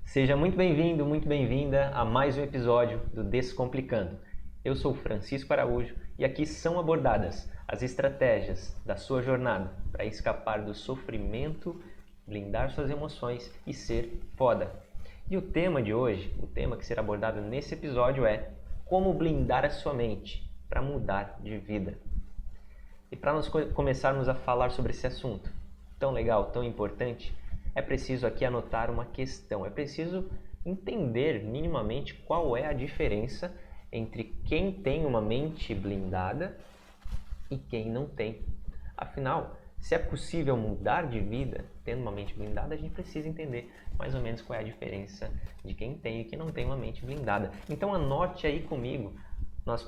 Seja muito bem-vindo, muito bem-vinda a mais um episódio do Descomplicando. Eu sou Francisco Araújo e aqui são abordadas as estratégias da sua jornada para escapar do sofrimento, blindar suas emoções e ser foda. E o tema de hoje, o tema que será abordado nesse episódio é como blindar a sua mente para mudar de vida. E para nós começarmos a falar sobre esse assunto tão legal, tão importante, é preciso aqui anotar uma questão. É preciso entender minimamente qual é a diferença entre quem tem uma mente blindada e quem não tem. Afinal, se é possível mudar de vida tendo uma mente blindada, a gente precisa entender mais ou menos qual é a diferença de quem tem e quem não tem uma mente blindada. Então anote aí comigo, nós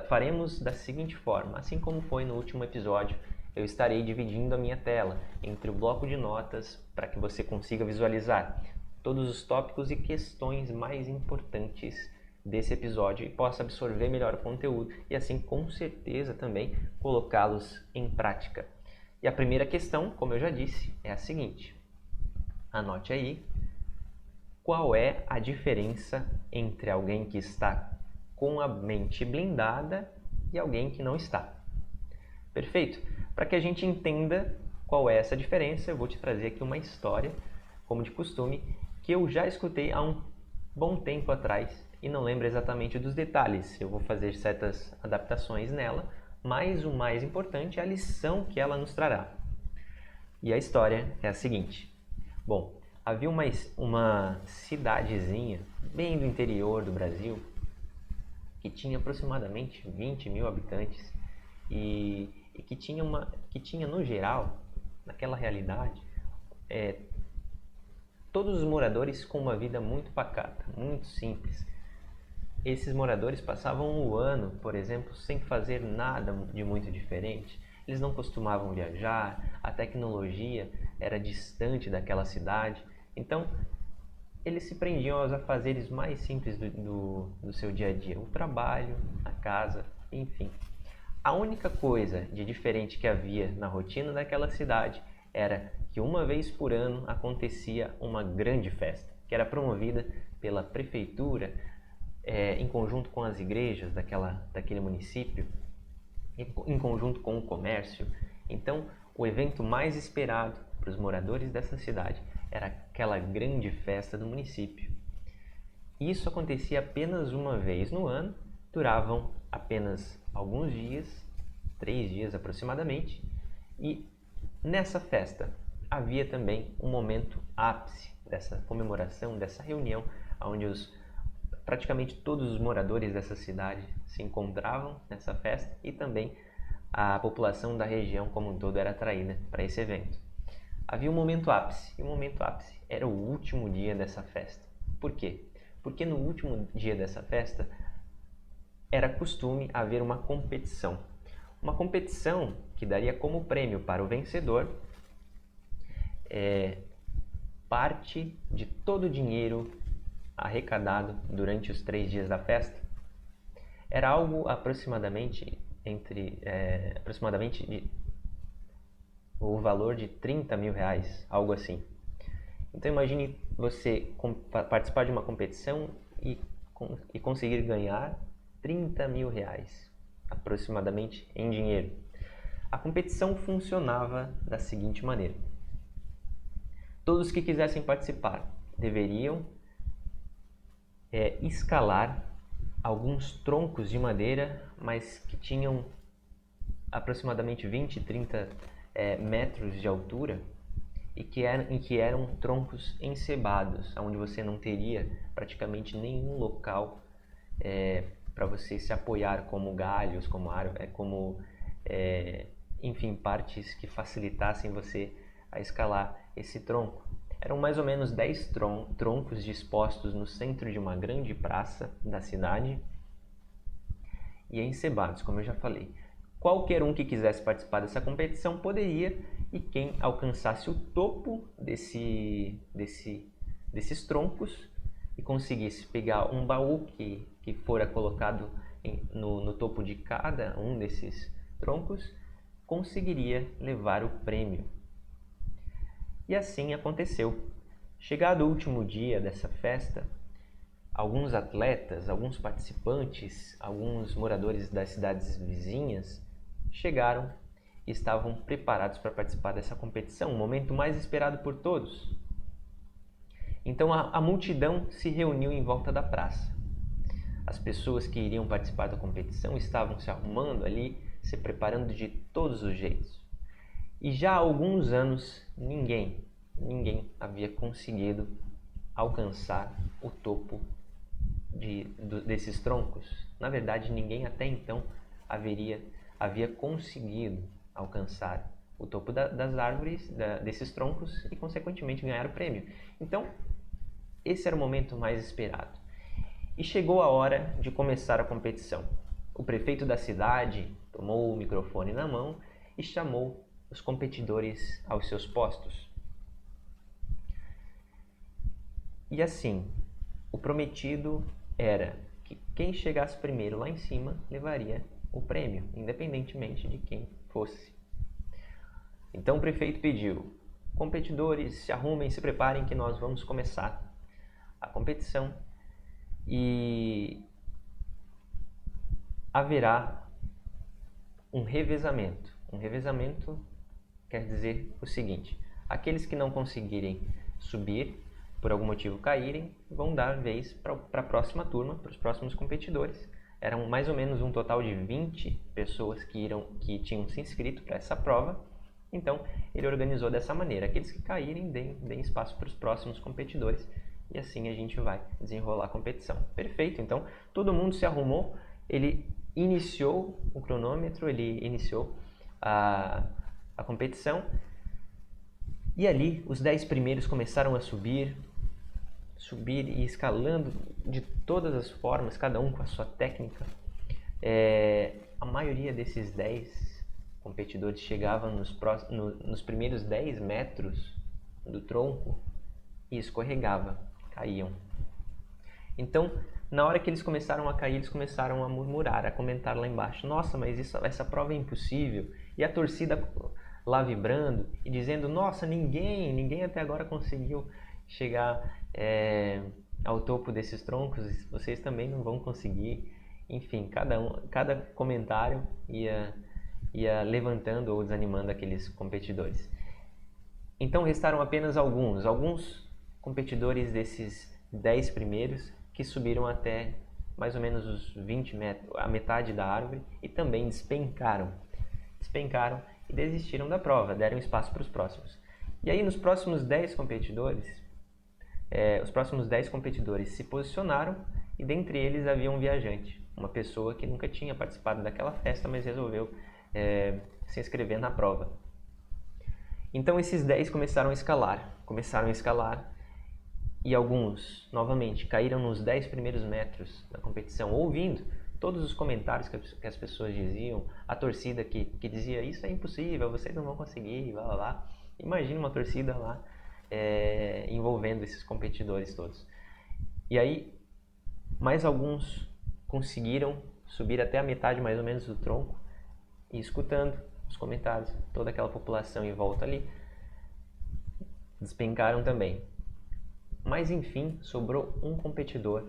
faremos da seguinte forma, assim como foi no último episódio, eu estarei dividindo a minha tela entre o bloco de notas para que você consiga visualizar todos os tópicos e questões mais importantes desse episódio e possa absorver melhor o conteúdo e assim com certeza também colocá-los em prática. E a primeira questão, como eu já disse, é a seguinte. Anote aí qual é a diferença entre alguém que está com a mente blindada e alguém que não está. Perfeito? Para que a gente entenda qual é essa diferença, eu vou te trazer aqui uma história, como de costume, que eu já escutei há um bom tempo atrás e não lembro exatamente dos detalhes. Eu vou fazer certas adaptações nela, mas o mais importante é a lição que ela nos trará. E a história é a seguinte. Bom, havia uma cidadezinha bem do interior do Brasil que tinha aproximadamente 20 mil habitantes e que tinha no geral, naquela realidade, todos os moradores com uma vida muito pacata, muito simples. Esses moradores passavam o ano, por exemplo, sem fazer nada de muito diferente. Eles não costumavam viajar, a tecnologia era distante daquela cidade, então eles se prendiam aos afazeres mais simples do seu dia a dia, o trabalho, a casa, enfim. A única coisa de diferente que havia na rotina daquela cidade era que uma vez por ano acontecia uma grande festa, que era promovida pela prefeitura em conjunto com as igrejas daquele município, em conjunto com o comércio. Então, o evento mais esperado para os moradores dessa cidade era aquela grande festa do município. Isso acontecia apenas uma vez no ano, duravam apenas alguns dias, 3 dias aproximadamente, e nessa festa havia também um momento ápice dessa comemoração, dessa reunião, onde praticamente todos os moradores dessa cidade se encontravam nessa festa e também a população da região como um todo era atraída para esse evento. Havia um momento ápice, e o momento ápice era o último dia dessa festa. Por quê? Porque no último dia dessa festa era costume haver uma competição. Uma competição que daria como prêmio para o vencedor parte de todo o dinheiro arrecadado durante os 3 dias da festa. Era algo aproximadamente o valor de 30 mil reais, algo assim. Então imagine você participar de uma competição e conseguir ganhar 30 mil reais, aproximadamente em dinheiro. A competição funcionava da seguinte maneira. Todos que quisessem participar deveriam escalar alguns troncos de madeira, mas que tinham aproximadamente 20, 30 metros de altura e que eram troncos ensebados, onde você não teria praticamente nenhum local para você se apoiar, como galhos, como enfim, partes que facilitassem você a escalar esse tronco. Eram mais ou menos 10 troncos dispostos no centro de uma grande praça da cidade e ensebados, como eu já falei. Qualquer um que quisesse participar dessa competição poderia, e quem alcançasse o topo desses troncos e conseguisse pegar um baú que fora colocado no topo de cada um desses troncos, conseguiria levar o prêmio. E assim aconteceu. Chegado o último dia dessa festa, alguns atletas, alguns participantes, alguns moradores das cidades vizinhas chegaram e estavam preparados para participar dessa competição, o momento mais esperado por todos. Então a multidão se reuniu em volta da praça. As pessoas que iriam participar da competição estavam se arrumando ali, se preparando de todos os jeitos. E já há alguns anos ninguém havia conseguido alcançar o topo desses troncos. Na verdade, ninguém até então havia conseguido alcançar o topo das árvores, desses troncos, e consequentemente ganhar o prêmio. Então, esse era o momento mais esperado. E chegou a hora de começar a competição. O prefeito da cidade tomou o microfone na mão e chamou os competidores aos seus postos. E assim, o prometido era que quem chegasse primeiro lá em cima levaria o prêmio, independentemente de quem fosse. Então o prefeito pediu: competidores, se arrumem, se preparem que nós vamos começar a competição e haverá um revezamento. Um revezamento quer dizer o seguinte: aqueles que não conseguirem subir, por algum motivo caírem, vão dar vez para a próxima turma, para os próximos competidores. Eram mais ou menos um total de 20 pessoas que tinham se inscrito para essa prova. Então, ele organizou dessa maneira: aqueles que caírem, deem espaço para os próximos competidores, e assim a gente vai desenrolar a competição. Perfeito, então todo mundo se arrumou, ele iniciou o cronômetro, ele iniciou a competição, e ali os 10 primeiros começaram a subir e escalando de todas as formas, cada um com a sua técnica. A maioria desses 10 competidores chegavam nos primeiros 10 metros do tronco e escorregava, caíam. Então, na hora que eles começaram a cair, eles começaram a murmurar, a comentar lá embaixo: nossa, mas essa prova é impossível. E a torcida lá vibrando e dizendo: nossa, ninguém até agora conseguiu chegar ao topo desses troncos, vocês também não vão conseguir. Enfim, cada comentário ia levantando ou desanimando aqueles competidores. Então restaram apenas alguns competidores desses 10 primeiros que subiram até mais ou menos os 20 metros, a metade da árvore, e também despencaram e desistiram da prova, deram espaço para os próximos. E aí nos próximos 10 competidores, os próximos 10 competidores se posicionaram, e dentre eles havia um viajante, uma pessoa que nunca tinha participado daquela festa, mas resolveu se inscrever na prova. Então esses 10 começaram a escalar, e alguns, novamente, caíram nos 10 primeiros metros da competição, ouvindo todos os comentários que as pessoas diziam, a torcida que dizia: isso é impossível, vocês não vão conseguir, blá blá blá. Imagina uma torcida lá envolvendo esses competidores todos. E aí, mais alguns conseguiram subir até a metade mais ou menos do tronco, e escutando os comentários, toda aquela população em volta ali, despencaram também. Mas enfim, sobrou um competidor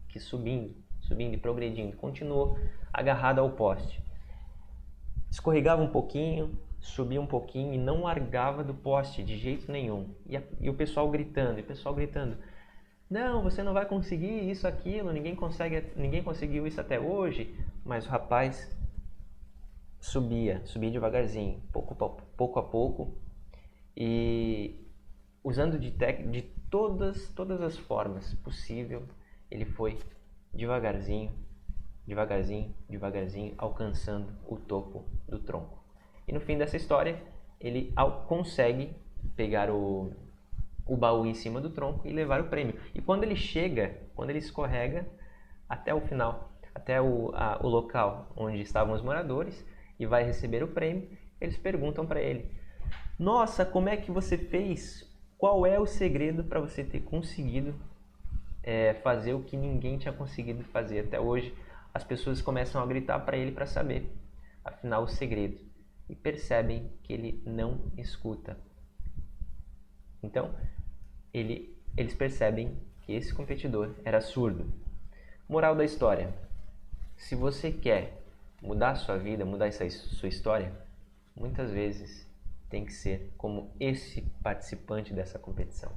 que subindo e progredindo, continuou agarrado ao poste. Escorregava um pouquinho, subia um pouquinho e não largava do poste de jeito nenhum. E o pessoal gritando, não, você não vai conseguir isso, aquilo, ninguém conseguiu isso até hoje. Mas o rapaz subia devagarzinho, pouco a pouco, e usando de todas as formas possível, ele foi devagarzinho, alcançando o topo do tronco. E no fim dessa história, ele consegue pegar o baú em cima do tronco e levar o prêmio. E quando ele escorrega até o final, até o local onde estavam os moradores, e vai receber o prêmio, eles perguntam para ele: nossa, como é que você fez? Qual é o segredo para você ter conseguido fazer o que ninguém tinha conseguido fazer até hoje? As pessoas começam a gritar para ele para saber, afinal, o segredo. E percebem que ele não escuta. Então, eles percebem que esse competidor era surdo. Moral da história: se você quer mudar a sua vida, mudar essa sua história, muitas vezes tem que ser como esse participante dessa competição,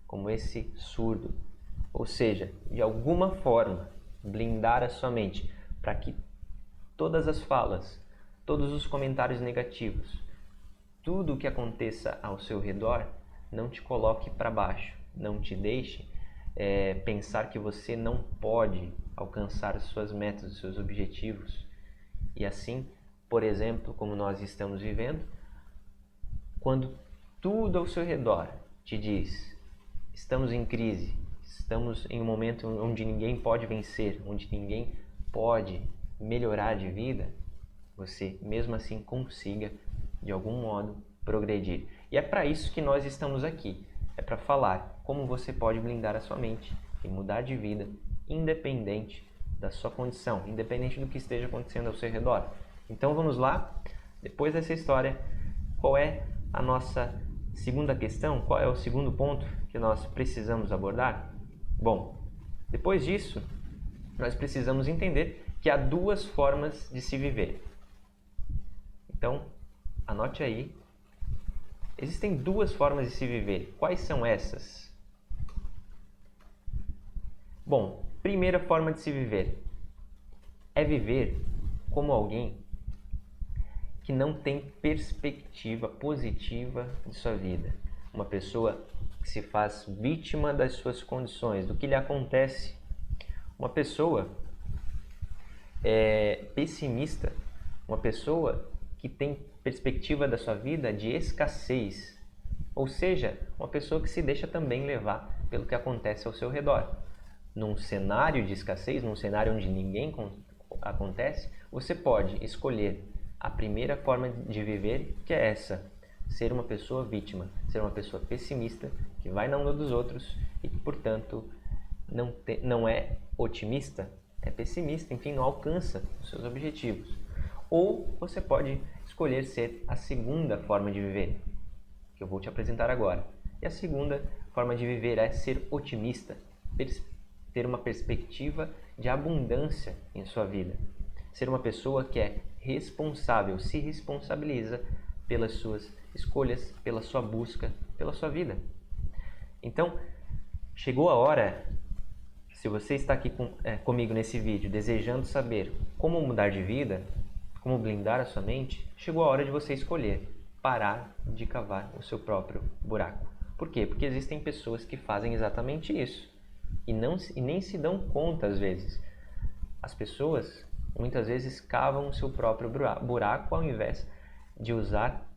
como esse surdo. Ou seja, de alguma forma, blindar a sua mente para que todas as falas, todos os comentários negativos, tudo o que aconteça ao seu redor não te coloque para baixo, não te deixe pensar que você não pode alcançar as suas metas, os seus objetivos. E assim, por exemplo, como nós estamos vivendo, quando tudo ao seu redor te diz: estamos em crise, estamos em um momento onde ninguém pode vencer, onde ninguém pode melhorar de vida, você mesmo assim consiga, de algum modo, progredir. E é para isso que nós estamos aqui. É para falar como você pode blindar a sua mente e mudar de vida, independente da sua condição, independente do que esteja acontecendo ao seu redor. Então vamos lá, depois dessa história, qual é a nossa segunda questão? Qual é o segundo ponto que nós precisamos abordar? Bom, depois disso, nós precisamos entender que há duas formas de se viver. Então, anote aí. Existem duas formas de se viver. Quais são essas? Bom, primeira forma de se viver é viver como alguém que não tem perspectiva positiva de sua vida. Uma pessoa que se faz vítima das suas condições, do que lhe acontece. Uma pessoa pessimista, uma pessoa que tem perspectiva da sua vida de escassez, ou seja, uma pessoa que se deixa também levar pelo que acontece ao seu redor. Num cenário de escassez, num cenário onde ninguém acontece, você pode escolher a primeira forma de viver, que é essa: ser uma pessoa vítima, ser uma pessoa pessimista, que vai na onda dos outros e que, portanto, não é otimista, é pessimista, enfim, não alcança os seus objetivos. Ou você pode escolher ser a segunda forma de viver, que eu vou te apresentar agora. E a segunda forma de viver é ser otimista, ter uma perspectiva de abundância em sua vida. Ser uma pessoa que é responsável, se responsabiliza pelas suas escolhas, pela sua busca, pela sua vida. Então, chegou a hora, se você está aqui comigo nesse vídeo, desejando saber como mudar de vida, como blindar a sua mente, chegou a hora de você escolher parar de cavar o seu próprio buraco. Por quê? Porque existem pessoas que fazem exatamente isso e nem se dão conta às vezes. As pessoas muitas vezes cavam o seu próprio buraco ao invés de usar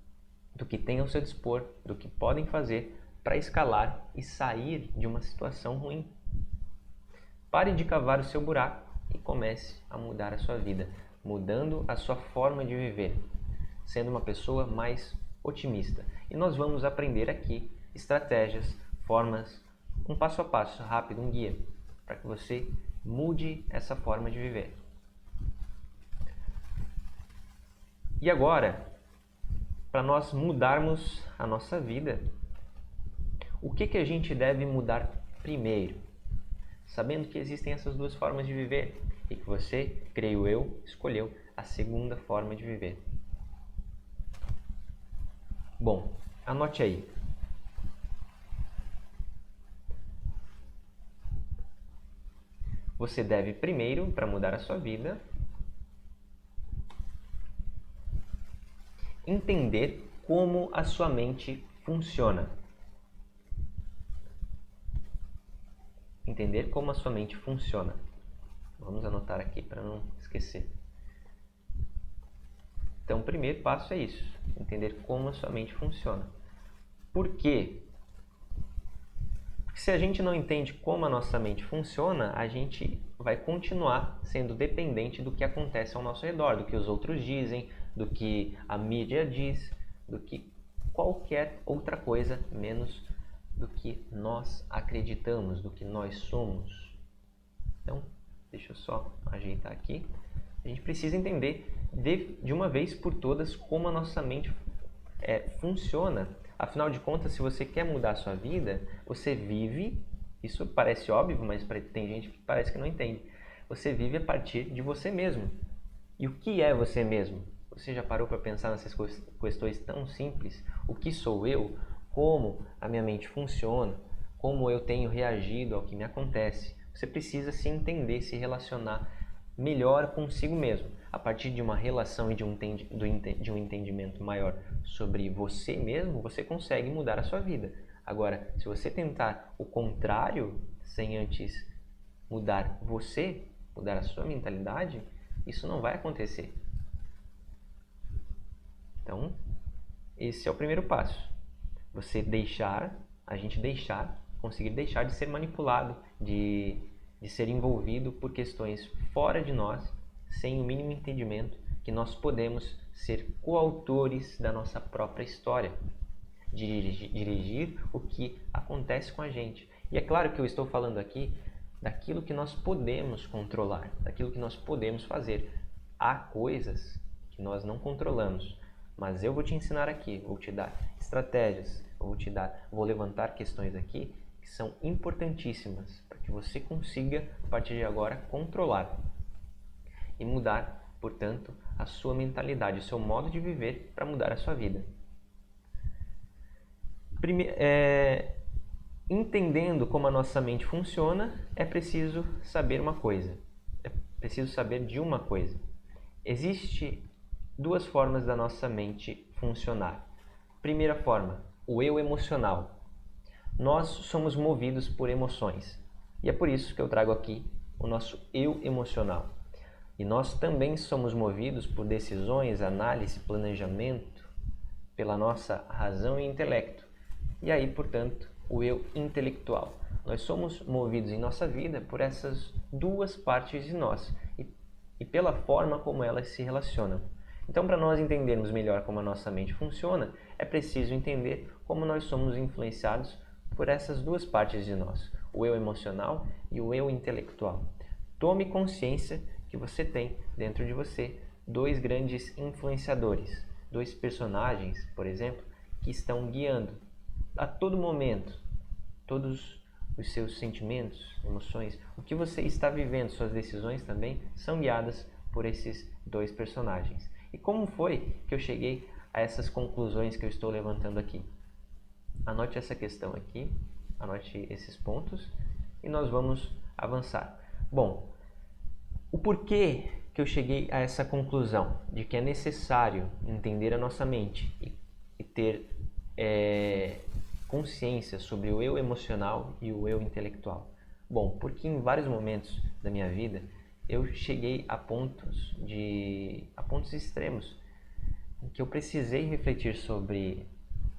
do que têm ao seu dispor, do que podem fazer para escalar e sair de uma situação ruim. Pare de cavar o seu buraco e comece a mudar a sua vida, mudando a sua forma de viver, sendo uma pessoa mais otimista. E nós vamos aprender aqui estratégias, formas, um passo a passo rápido, um guia, para que você mude essa forma de viver. E agora, para nós mudarmos a nossa vida, o que a gente deve mudar primeiro? Sabendo que existem essas duas formas de viver e que você, creio eu, escolheu a segunda forma de viver. Bom, anote aí. Você deve primeiro, para mudar a sua vida, entender como a sua mente funciona. Entender como a sua mente funciona. Vamos anotar aqui para não esquecer. Então, o primeiro passo é isso: entender como a sua mente funciona. Por quê? Porque se a gente não entende como a nossa mente funciona, a gente vai continuar sendo dependente do que acontece ao nosso redor, do que os outros dizem, do que a mídia diz, do que qualquer outra coisa, menos do que nós acreditamos, do que nós somos. Então, deixa eu só ajeitar aqui. A gente precisa entender de uma vez por todas como a nossa mente funciona, Afinal de contas, se você quer mudar a sua vida, você vive, isso parece óbvio, mas tem gente que parece que não entende. Você vive a partir de você mesmo. E o que é você mesmo? Você já parou para pensar nessas questões tão simples? O que sou eu? Como a minha mente funciona? Como eu tenho reagido ao que me acontece? Você precisa se entender, se relacionar melhor consigo mesmo. A partir de uma relação e de um entendimento maior sobre você mesmo, você consegue mudar a sua vida. Agora, se você tentar o contrário, sem antes mudar você, mudar a sua mentalidade, isso não vai acontecer. Então, esse é o primeiro passo. Conseguir deixar de ser manipulado, de ser envolvido por questões fora de nós, sem o mínimo entendimento que nós podemos ser coautores da nossa própria história, dirigir o que acontece com a gente. E é claro que eu estou falando aqui daquilo que nós podemos controlar, daquilo que nós podemos fazer. Há coisas que nós não controlamos, mas eu vou te ensinar aqui, vou te dar estratégias, vou levantar questões aqui que são importantíssimas para que você consiga, a partir de agora, controlar e mudar, portanto, a sua mentalidade, o seu modo de viver para mudar a sua vida. Entendendo como a nossa mente funciona, é preciso saber uma coisa. É preciso saber de uma coisa. Existem duas formas da nossa mente funcionar. Primeira forma, o eu emocional. Nós somos movidos por emoções. E é por isso que eu trago aqui o nosso eu emocional. E nós também somos movidos por decisões, análise, planejamento, pela nossa razão e intelecto. E aí, portanto, o eu intelectual. Nós somos movidos em nossa vida por essas duas partes de nós e pela forma como elas se relacionam. Então, para nós entendermos melhor como a nossa mente funciona, é preciso entender como nós somos influenciados por essas duas partes de nós, o eu emocional e o eu intelectual. Tome consciência que você tem dentro de você dois grandes influenciadores, dois personagens, por exemplo, que estão guiando a todo momento todos os seus sentimentos, emoções, o que você está vivendo, suas decisões também são guiadas por esses dois personagens. E como foi que eu cheguei a essas conclusões que eu estou levantando aqui? Anote essa questão aqui, anote esses pontos e nós vamos avançar. Bom, o porquê que eu cheguei a essa conclusão de que é necessário entender a nossa mente e ter consciência sobre o eu emocional e o eu intelectual? Bom, porque em vários momentos da minha vida eu cheguei a pontos extremos em que eu precisei refletir sobre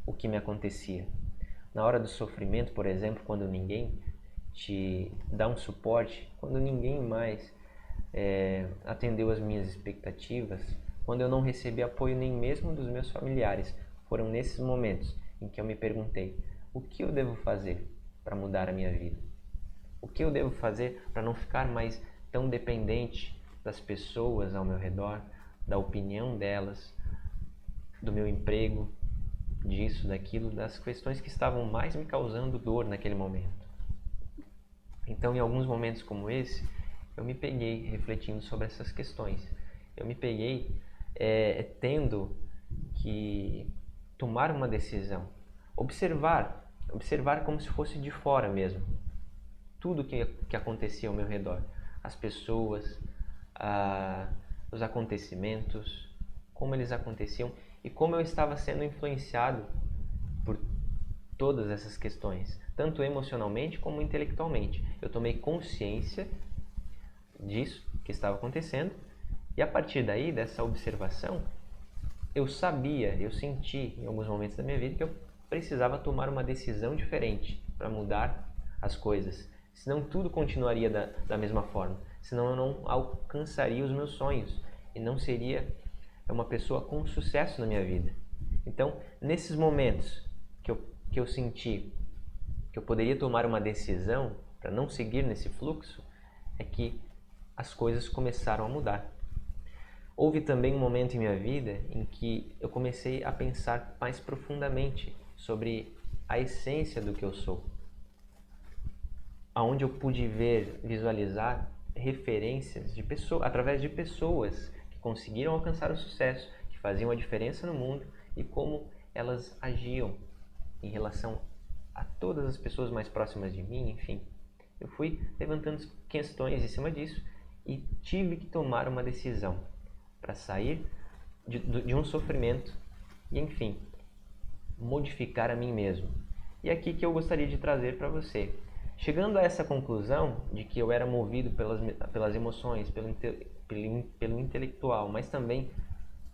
o que me acontecia. Na hora do sofrimento, por exemplo, quando ninguém te dá um suporte, quando ninguém mais atendeu as minhas expectativas, quando eu não recebi apoio nem mesmo dos meus familiares, foram nesses momentos em que eu me perguntei: o que eu devo fazer para mudar a minha vida? O que eu devo fazer para não ficar mais tão dependente das pessoas ao meu redor, da opinião delas, do meu emprego, disso, daquilo, das questões que estavam mais me causando dor naquele momento? Então, em alguns momentos como esse, eu me peguei refletindo sobre essas questões. Eu me peguei tendo que tomar uma decisão, observar como se fosse de fora mesmo, tudo que acontecia ao meu redor, as pessoas, os acontecimentos, como eles aconteciam e como eu estava sendo influenciado por todas essas questões, tanto emocionalmente como intelectualmente. Eu tomei consciência disso que estava acontecendo e a partir daí, dessa observação, eu senti em alguns momentos da minha vida que eu precisava tomar uma decisão diferente para mudar as coisas. Senão tudo continuaria da mesma forma. Senão eu não alcançaria os meus sonhos e não seria uma pessoa com sucesso na minha vida. Então, nesses momentos que eu senti que eu poderia tomar uma decisão para não seguir nesse fluxo, é que as coisas começaram a mudar. Houve também um momento em minha vida em que eu comecei a pensar mais profundamente sobre a essência do que eu sou, aonde eu pude visualizar referências de pessoas, através de pessoas que conseguiram alcançar o sucesso, que faziam a diferença no mundo e como elas agiam em relação a todas as pessoas mais próximas de mim, enfim. Eu fui levantando questões em cima disso e tive que tomar uma decisão para sair de um sofrimento e, enfim, modificar a mim mesmo. E é aqui que eu gostaria de trazer para você. Chegando a essa conclusão de que eu era movido pelas emoções, pelo intelectual, mas também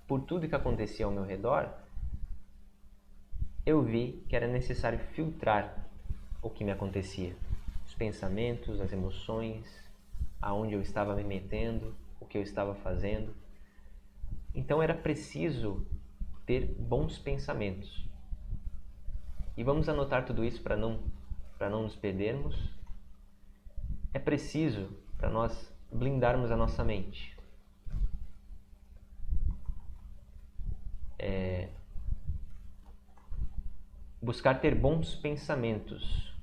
por tudo que acontecia ao meu redor, eu vi que era necessário filtrar o que me acontecia. Os pensamentos, as emoções, aonde eu estava me metendo, o que eu estava fazendo. Então era preciso ter bons pensamentos. E vamos anotar tudo isso para não nos perdermos. É preciso para nós blindarmos a nossa mente. Buscar ter bons pensamentos,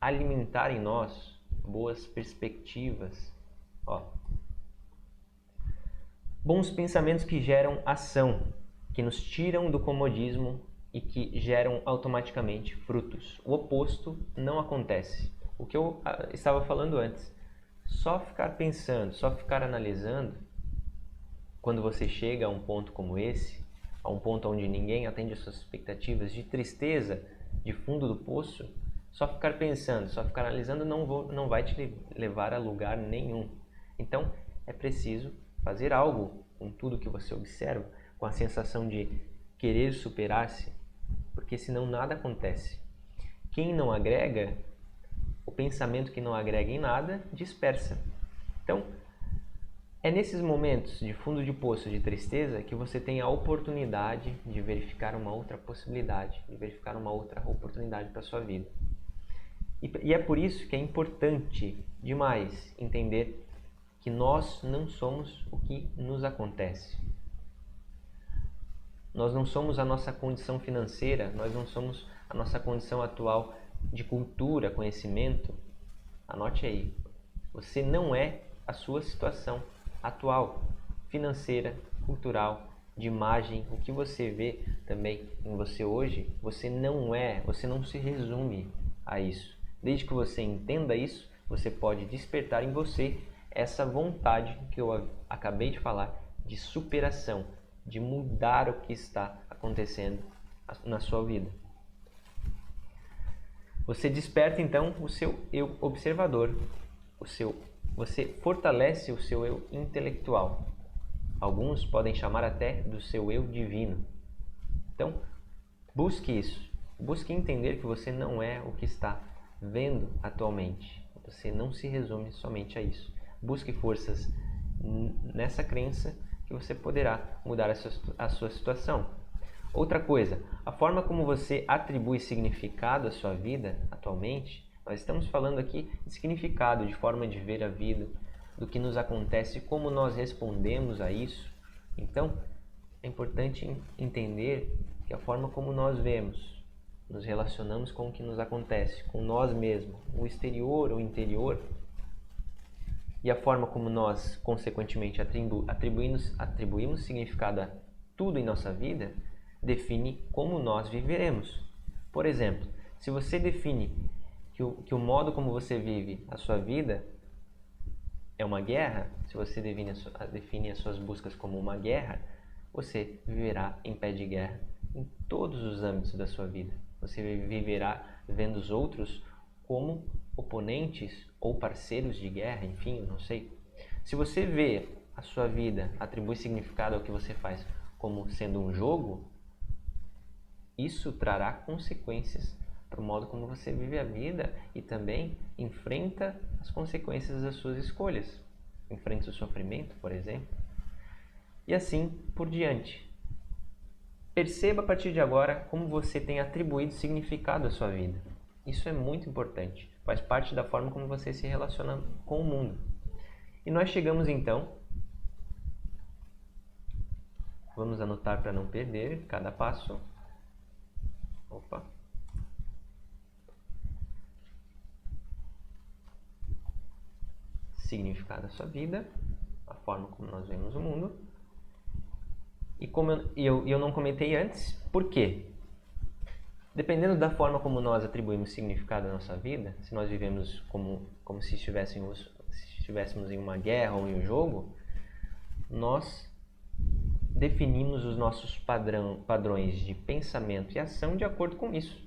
alimentar em nós boas perspectivas. Bons pensamentos que geram ação, que nos tiram do comodismo e que geram automaticamente frutos. O oposto não acontece. O que eu estava falando antes, só ficar pensando, só ficar analisando, quando você chega a um ponto como esse, a um ponto onde ninguém atende às suas expectativas, de tristeza, de fundo do poço, só ficar pensando, só ficar analisando não vai te levar a lugar nenhum. Então, é preciso fazer algo com tudo que você observa, com a sensação de querer superar-se, porque senão nada acontece. Quem não agrega, o pensamento que não agrega em nada, dispersa. Então, é nesses momentos de fundo de poço, de tristeza, que você tem a oportunidade de verificar uma outra possibilidade, de verificar uma outra oportunidade para a sua vida. E é por isso que é importante demais entender que nós não somos o que nos acontece. Nós não somos a nossa condição financeira, nós não somos a nossa condição atual de cultura, conhecimento. Anote aí, você não é a sua situação atual, financeira, cultural, de imagem, o que você vê também em você hoje, você não se resume a isso. Desde que você entenda isso, você pode despertar em você essa vontade que eu acabei de falar, de superação, de mudar o que está acontecendo na sua vida. Você desperta então o seu eu observador, você fortalece o seu eu intelectual. Alguns podem chamar até do seu eu divino. Então, busque isso. Busque entender que você não é o que está vendo atualmente. Você não se resume somente a isso. Busque forças nessa crença que você poderá mudar a sua situação. Outra coisa, a forma como você atribui significado à sua vida atualmente, nós estamos falando aqui de significado, de forma de ver a vida, do que nos acontece, como nós respondemos a isso. Então, é importante entender que a forma como nós vemos, nos relacionamos com o que nos acontece, com nós mesmos, o exterior, o interior, e a forma como nós, consequentemente, atribuímos significado a tudo em nossa vida, define como nós viveremos. Por exemplo, se você define que o modo como você vive a sua vida é uma guerra, se você define as suas buscas como uma guerra, você viverá em pé de guerra em todos os âmbitos da sua vida. Você viverá vendo os outros como oponentes ou parceiros de guerra, enfim, eu não sei. Se você vê a sua vida, atribui significado ao que você faz como sendo um jogo, isso trará consequências para o modo como você vive a vida e também enfrenta as consequências das suas escolhas. Enfrenta o sofrimento, por exemplo. E assim por diante. Perceba a partir de agora como você tem atribuído significado à sua vida. Isso é muito importante. Faz parte da forma como você se relaciona com o mundo. E nós chegamos então, vamos anotar para não perder cada passo. Opa. Significado da sua vida, a forma como nós vemos o mundo. E como eu não comentei antes, por quê? Dependendo da forma como nós atribuímos significado à nossa vida, se nós vivemos como se estivéssemos em uma guerra ou em um jogo, nós definimos os nossos padrões de pensamento e ação de acordo com isso.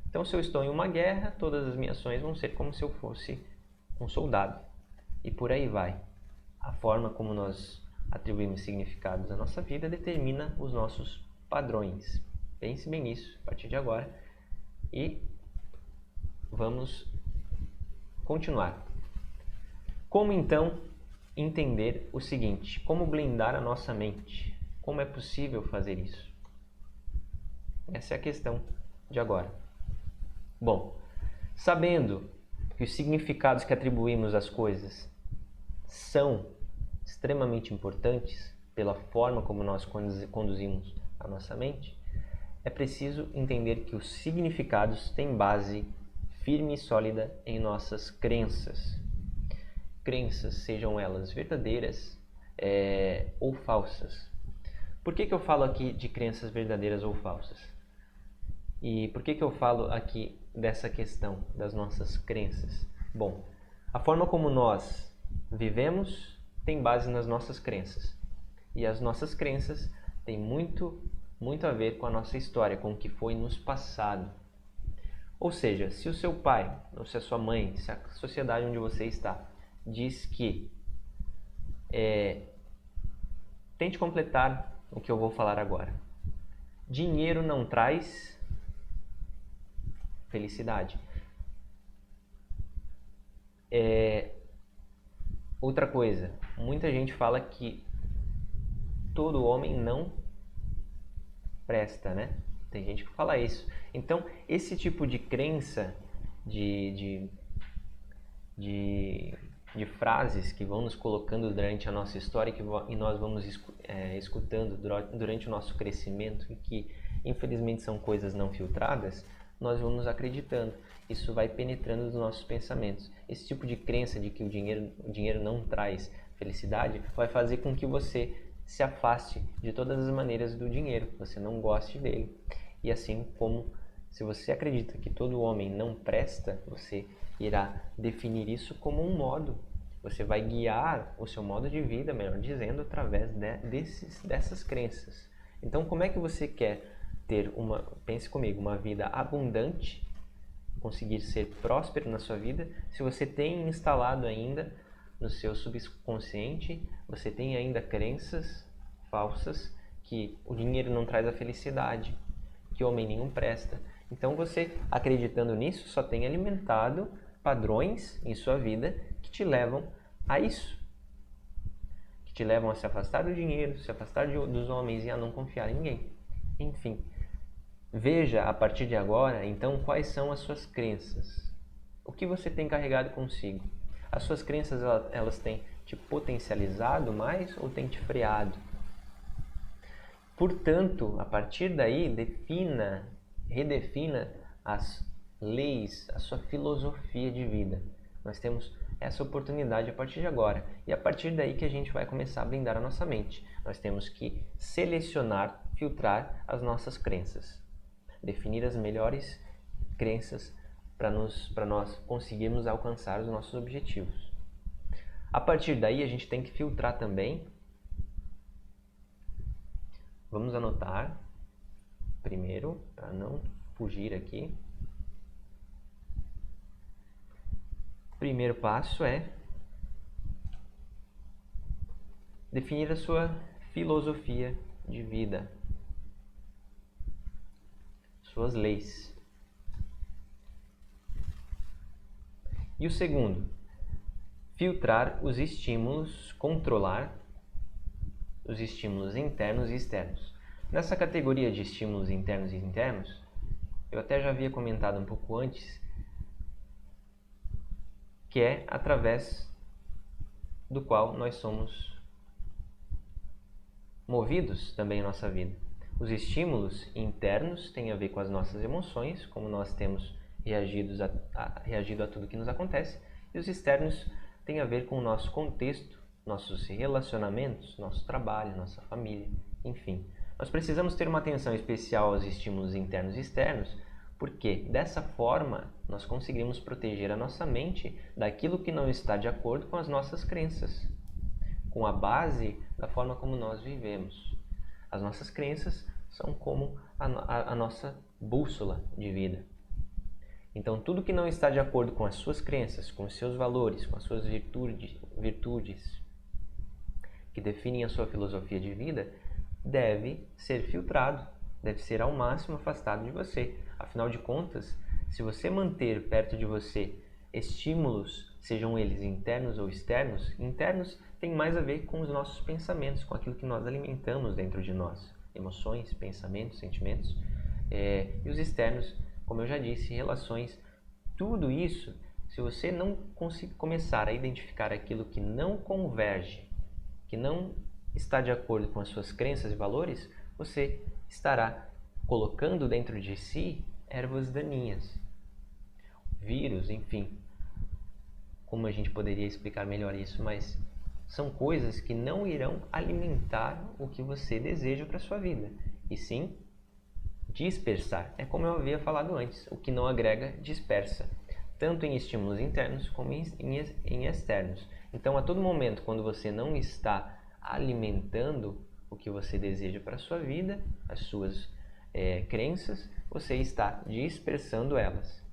Então, se eu estou em uma guerra, todas as minhas ações vão ser como se eu fosse um soldado. E por aí vai. A forma como nós atribuímos significados à nossa vida determina os nossos padrões. Pense bem nisso a partir de agora e vamos continuar. Como então entender o seguinte? Como blindar a nossa mente? Como é possível fazer isso? Essa é a questão de agora. Bom, sabendo que os significados que atribuímos às coisas são extremamente importantes pela forma como nós conduzimos a nossa mente, é preciso entender que os significados têm base firme e sólida em nossas crenças. Crenças, sejam elas verdadeiras ou falsas. Por que eu falo aqui de crenças verdadeiras ou falsas? E por que eu falo aqui dessa questão das nossas crenças? Bom, a forma como nós vivemos tem base nas nossas crenças. E as nossas crenças têm muito a ver com a nossa história, com o que foi nos passado. Ou seja, se o seu pai, ou se a sua mãe, se a sociedade onde você está diz que tente completar o que eu vou falar agora. Dinheiro não traz felicidade. Outra coisa, muita gente fala que todo homem não presta, né? Tem gente que fala isso. Então, esse tipo de crença, de frases que vão nos colocando durante a nossa história e nós vamos escutando durante o nosso crescimento e que, infelizmente, são coisas não filtradas, nós vamos acreditando. Isso vai penetrando nos nossos pensamentos. Esse tipo de crença de que o dinheiro não traz felicidade vai fazer com que você se afaste de todas as maneiras do dinheiro, você não goste dele. E assim como se você acredita que todo homem não presta, você irá definir isso como um modo. Você vai guiar o seu modo de vida, melhor dizendo, através dessas crenças. Então, como é que você quer ter pense comigo, uma vida abundante, conseguir ser próspero na sua vida, se você tem instalado ainda no seu subconsciente, você tem ainda crenças falsas que o dinheiro não traz a felicidade, que homem nenhum presta. Então você, acreditando nisso, só tem alimentado padrões em sua vida que te levam a isso. Que te levam a se afastar do dinheiro, se afastar dos homens e a não confiar em ninguém. Enfim, veja a partir de agora, então, quais são as suas crenças. O que você tem carregado consigo? As suas crenças, elas têm te potencializado mais ou têm te freado? Portanto, a partir daí, redefina as leis, a sua filosofia de vida. Nós temos essa oportunidade a partir de agora. E a partir daí que a gente vai começar a blindar a nossa mente. Nós temos que selecionar, filtrar as nossas crenças. Definir as melhores crenças para nós conseguirmos alcançar os nossos objetivos. A partir daí, a gente tem que filtrar também. Vamos anotar primeiro, para não fugir aqui. O primeiro passo é definir a sua filosofia de vida, suas leis. E o segundo, filtrar os estímulos, controlar os estímulos internos e externos. Nessa categoria de estímulos internos e internos, eu até já havia comentado um pouco antes, que é através do qual nós somos movidos também em nossa vida. Os estímulos internos têm a ver com as nossas emoções, como nós temos reagido a tudo que nos acontece, e os externos têm a ver com o nosso contexto, nossos relacionamentos, nosso trabalho, nossa família, enfim. Nós precisamos ter uma atenção especial aos estímulos internos e externos, porque dessa forma nós conseguimos proteger a nossa mente daquilo que não está de acordo com as nossas crenças, com a base da forma como nós vivemos. As nossas crenças são como a nossa bússola de vida. Então, tudo que não está de acordo com as suas crenças, com os seus valores, com as suas virtudes que definem a sua filosofia de vida, deve ser filtrado, deve ser ao máximo afastado de você. Afinal de contas, se você manter perto de você estímulos, sejam eles internos ou externos, internos tem mais a ver com os nossos pensamentos, com aquilo que nós alimentamos dentro de nós, emoções, pensamentos, sentimentos, e os externos, como eu já disse, relações, tudo isso, se você não começar a identificar aquilo que não converge, que não está de acordo com as suas crenças e valores, você estará colocando dentro de si ervas daninhas, vírus, enfim. Como a gente poderia explicar melhor isso, mas são coisas que não irão alimentar o que você deseja para a sua vida, e sim dispersar. É como eu havia falado antes, o que não agrega, dispersa, tanto em estímulos internos como em externos. Então, a todo momento, quando você não está alimentando o que você deseja para a sua vida, as suas crenças, você está dispersando elas.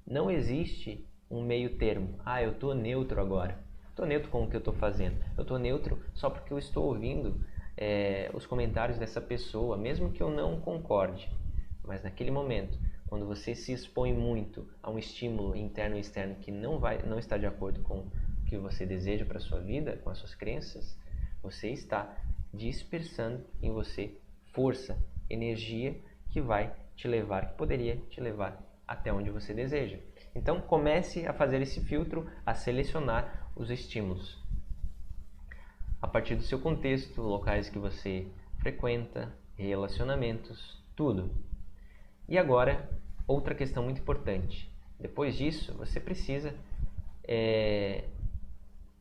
Não existe um meio termo. Eu estou neutro agora. Estou neutro com o que eu estou fazendo. Eu estou neutro só porque eu estou ouvindo os comentários dessa pessoa, mesmo que eu não concorde. Mas naquele momento, quando você se expõe muito a um estímulo interno e externo que não está de acordo com o que você deseja para a sua vida, com as suas crenças, você está dispersando em você força, energia que poderia te levar até onde você deseja. Então comece a fazer esse filtro, a selecionar os estímulos a partir do seu contexto, locais que você frequenta, relacionamentos, tudo. E agora, outra questão muito importante. Depois disso, você precisa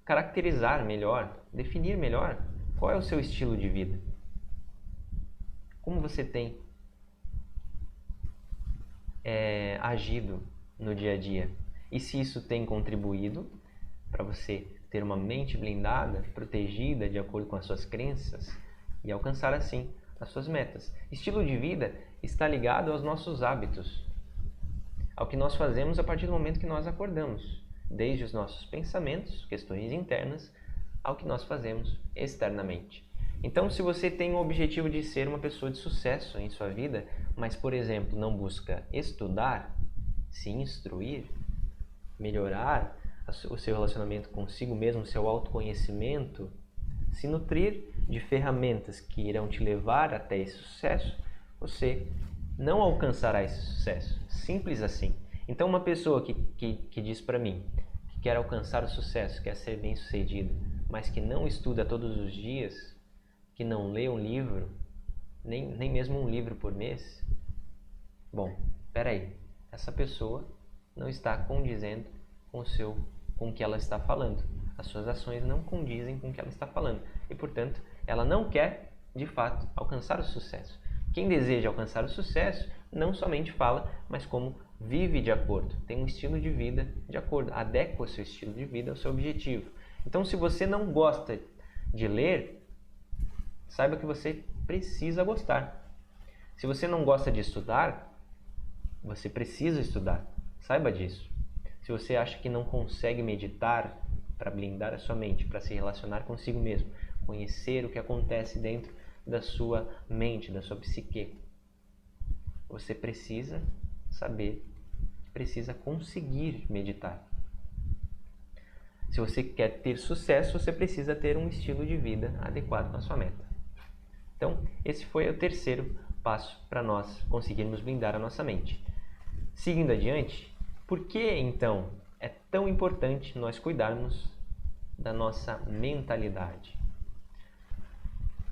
caracterizar melhor, definir melhor qual é o seu estilo de vida. Como você tem agido no dia a dia. E se isso tem contribuído para você ter uma mente blindada, protegida de acordo com as suas crenças e alcançar assim as suas metas. Estilo de vida está ligado aos nossos hábitos, ao que nós fazemos a partir do momento que nós acordamos, desde os nossos pensamentos, questões internas, ao que nós fazemos externamente. Então, se você tem o objetivo de ser uma pessoa de sucesso em sua vida, mas, por exemplo, não busca estudar, se instruir, melhorar o seu relacionamento consigo mesmo, o seu autoconhecimento, se nutrir de ferramentas que irão te levar até esse sucesso, você não alcançará esse sucesso. Simples assim. Então, uma pessoa que diz para mim que quer alcançar o sucesso, quer ser bem-sucedido, mas que não estuda todos os dias, que não lê um livro, nem mesmo um livro por mês, bom, peraí, essa pessoa não está condizendo com o que ela está falando. As suas ações não condizem com o que ela está falando. E, portanto, ela não quer, de fato, alcançar o sucesso. Quem deseja alcançar o sucesso não somente fala, mas como vive de acordo. Tem um estilo de vida de acordo. Adequa o seu estilo de vida ao seu objetivo. Então, se você não gosta de ler, saiba que você precisa gostar. Se você não gosta de estudar, você precisa estudar. Saiba disso. Se você acha que não consegue meditar para blindar a sua mente, para se relacionar consigo mesmo, conhecer o que acontece dentro da sua mente, da sua psique, você precisa saber, precisa conseguir meditar. Se você quer ter sucesso, você precisa ter um estilo de vida adequado com a sua meta. Então, esse foi o terceiro passo para nós conseguirmos blindar a nossa mente. Seguindo adiante, por que então é tão importante nós cuidarmos da nossa mentalidade?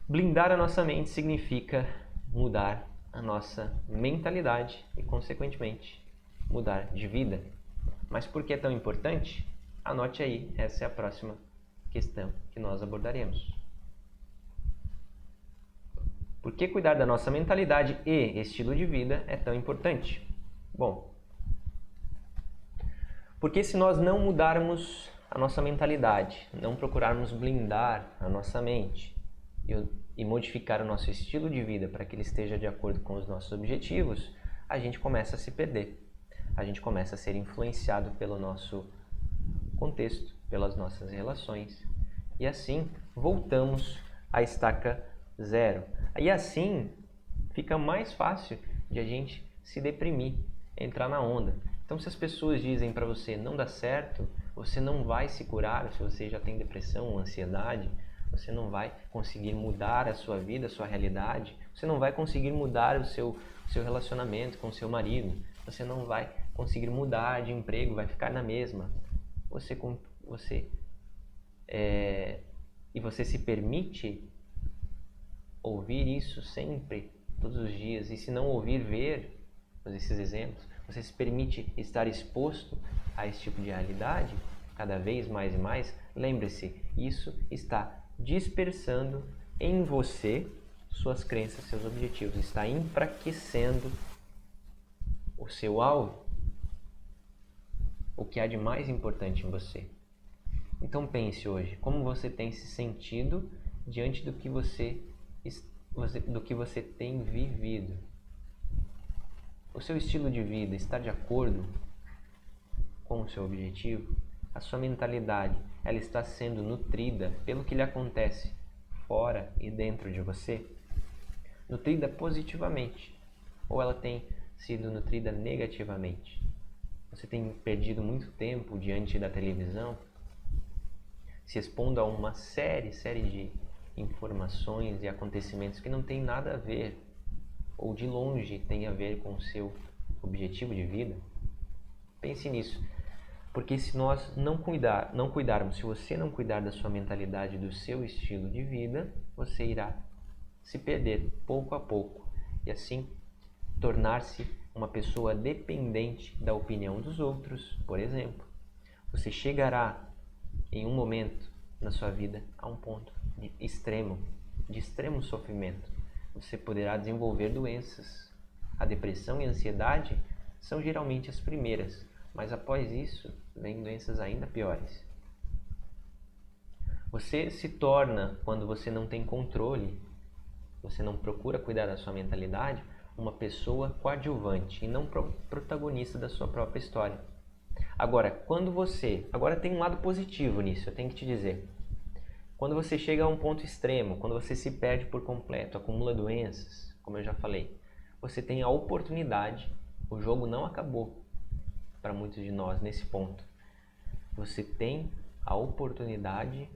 Blindar a nossa mente significa mudar a nossa mentalidade e, consequentemente, mudar de vida. Mas por que é tão importante? Anote aí, essa é a próxima questão que nós abordaremos. Por que cuidar da nossa mentalidade e estilo de vida é tão importante? Bom, porque se nós não mudarmos a nossa mentalidade, não procurarmos blindar a nossa mente e modificar o nosso estilo de vida para que ele esteja de acordo com os nossos objetivos, a gente começa a se perder. A gente começa a ser influenciado pelo nosso contexto, pelas nossas relações. E assim, voltamos à estaca zero. E assim, fica mais fácil de a gente se deprimir, entrar na onda. Então, se as pessoas dizem para você não dá certo, você não vai se curar, se você já tem depressão ou ansiedade, você não vai conseguir mudar a sua vida, a sua realidade, você não vai conseguir mudar o seu relacionamento com o seu marido, você não vai conseguir mudar de emprego, vai ficar na mesma. E você se permite ouvir isso sempre, todos os dias, e se não ouvir, ver esses exemplos, você se permite estar exposto a esse tipo de realidade, cada vez mais e mais, lembre-se, isso está dispersando em você suas crenças, seus objetivos, está enfraquecendo o seu alvo, o que há de mais importante em você. Então pense hoje, como você tem se sentido diante do que você tem vivido. O seu estilo de vida está de acordo com o seu objetivo? A sua mentalidade, ela está sendo nutrida pelo que lhe acontece fora e dentro de você? Nutrida positivamente, ou ela tem sido nutrida negativamente? Você tem perdido muito tempo diante da televisão, se expondo a uma série de informações e acontecimentos que não tem nada a ver, ou de longe tem a ver com o seu objetivo de vida? Pense nisso, porque se nós não cuidarmos, se você não cuidar da sua mentalidade, do seu estilo de vida, você irá se perder pouco a pouco e assim tornar-se uma pessoa dependente da opinião dos outros, por exemplo. Você chegará em um momento na sua vida a um ponto de extremo sofrimento. Você poderá desenvolver doenças. A depressão e a ansiedade são geralmente as primeiras, mas após isso vêm doenças ainda piores. Você se torna, quando você não tem controle, você não procura cuidar da sua mentalidade, uma pessoa coadjuvante e não protagonista da sua própria história. Agora tem um lado positivo nisso, eu tenho que te dizer. Quando você chega a um ponto extremo, quando você se perde por completo, acumula doenças, como eu já falei, você tem a oportunidade, o jogo não acabou para muitos de nós nesse ponto. Você tem a oportunidade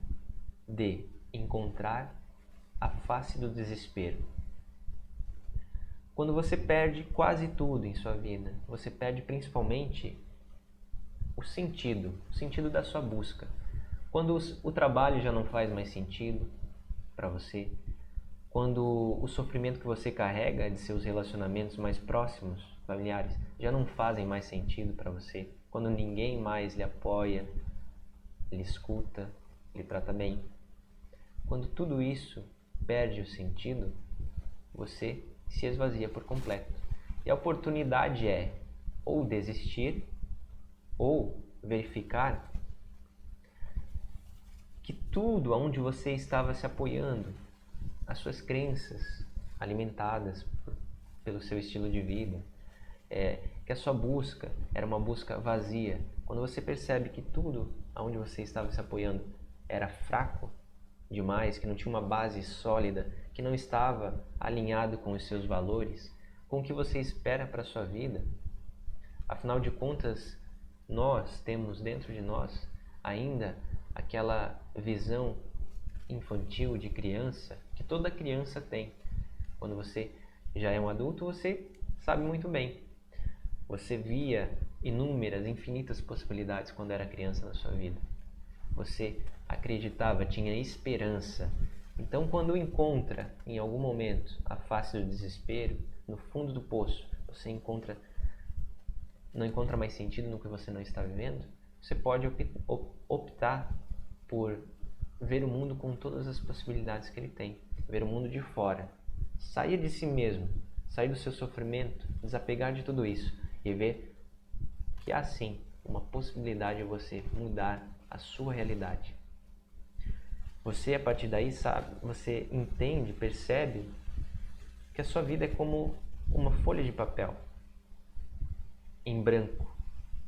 de encontrar a face do desespero. Quando você perde quase tudo em sua vida, você perde principalmente o sentido da sua busca. Quando o trabalho já não faz mais sentido para você, quando o sofrimento que você carrega de seus relacionamentos mais próximos, familiares, já não fazem mais sentido para você, quando ninguém mais lhe apoia, lhe escuta, lhe trata bem, quando tudo isso perde o sentido, você se esvazia por completo. E a oportunidade é ou desistir ou verificar que tudo onde você estava se apoiando, as suas crenças alimentadas pelo seu estilo de vida, que a sua busca era uma busca vazia. Quando você percebe que tudo onde você estava se apoiando era fraco demais, que não tinha uma base sólida, que não estava alinhado com os seus valores, com o que você espera para a sua vida, afinal de contas, nós temos dentro de nós ainda aquela visão infantil de criança que toda criança tem. Quando você já é um adulto, você sabe muito bem. Você via inúmeras, infinitas possibilidades quando era criança na sua vida. Você acreditava, tinha esperança, Então, quando encontra em algum momento a face do desespero, no fundo do poço, você não encontra mais sentido no que você não está vivendo, você pode optar por ver o mundo com todas as possibilidades que ele tem, ver o mundo de fora, sair de si mesmo, sair do seu sofrimento, desapegar de tudo isso e ver que há sim uma possibilidade de você mudar a sua realidade. Você, a partir daí, você entende, percebe que a sua vida é como uma folha de papel em branco.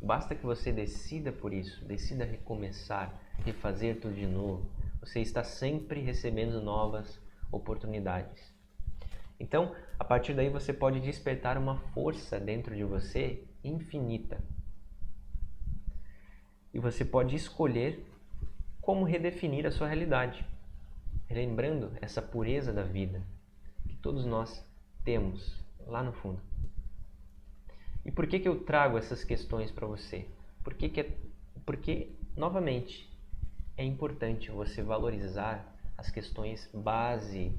Basta que você decida por isso, decida recomeçar, refazer tudo de novo. Você está sempre recebendo novas oportunidades. Então, a partir daí você pode despertar uma força dentro de você infinita. E você pode escolher como redefinir a sua realidade, lembrando essa pureza da vida que todos nós temos lá no fundo. E por que eu trago essas questões para você? Porque, novamente, é importante você valorizar as questões base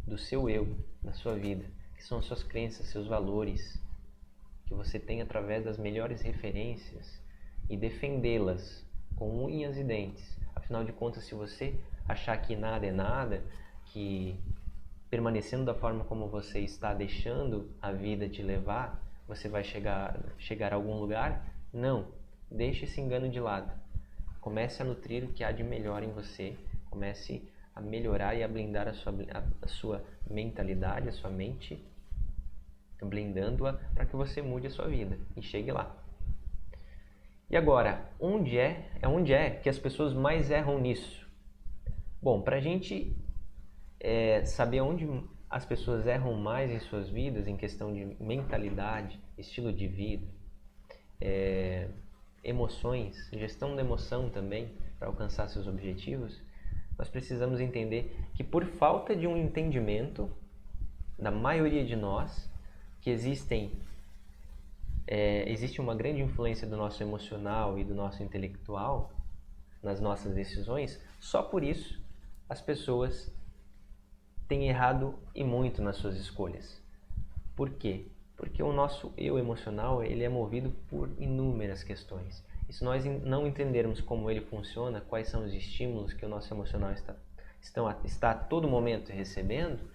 do seu eu, da sua vida, que são as suas crenças, seus valores, que você tem através das melhores referências e defendê-las com unhas e dentes. Afinal de contas, se você achar que nada é nada, que permanecendo da forma como você está deixando a vida te levar, você vai chegar a algum lugar? Não. Deixe esse engano de lado. Comece a nutrir o que há de melhor em você. Comece a melhorar e a blindar a sua mentalidade, a sua mente, blindando-a para que você mude a sua vida e chegue lá. E agora, onde é que as pessoas mais erram nisso? Bom, para a gente saber onde as pessoas erram mais em suas vidas, em questão de mentalidade, estilo de vida, emoções, gestão da emoção também, para alcançar seus objetivos, nós precisamos entender que por falta de um entendimento da maioria de nós, que existe uma grande influência do nosso emocional e do nosso intelectual nas nossas decisões, só por isso as pessoas têm errado e muito nas suas escolhas. Por quê? Porque o nosso eu emocional ele é movido por inúmeras questões. E se nós não entendermos como ele funciona, quais são os estímulos que o nosso emocional está a todo momento recebendo,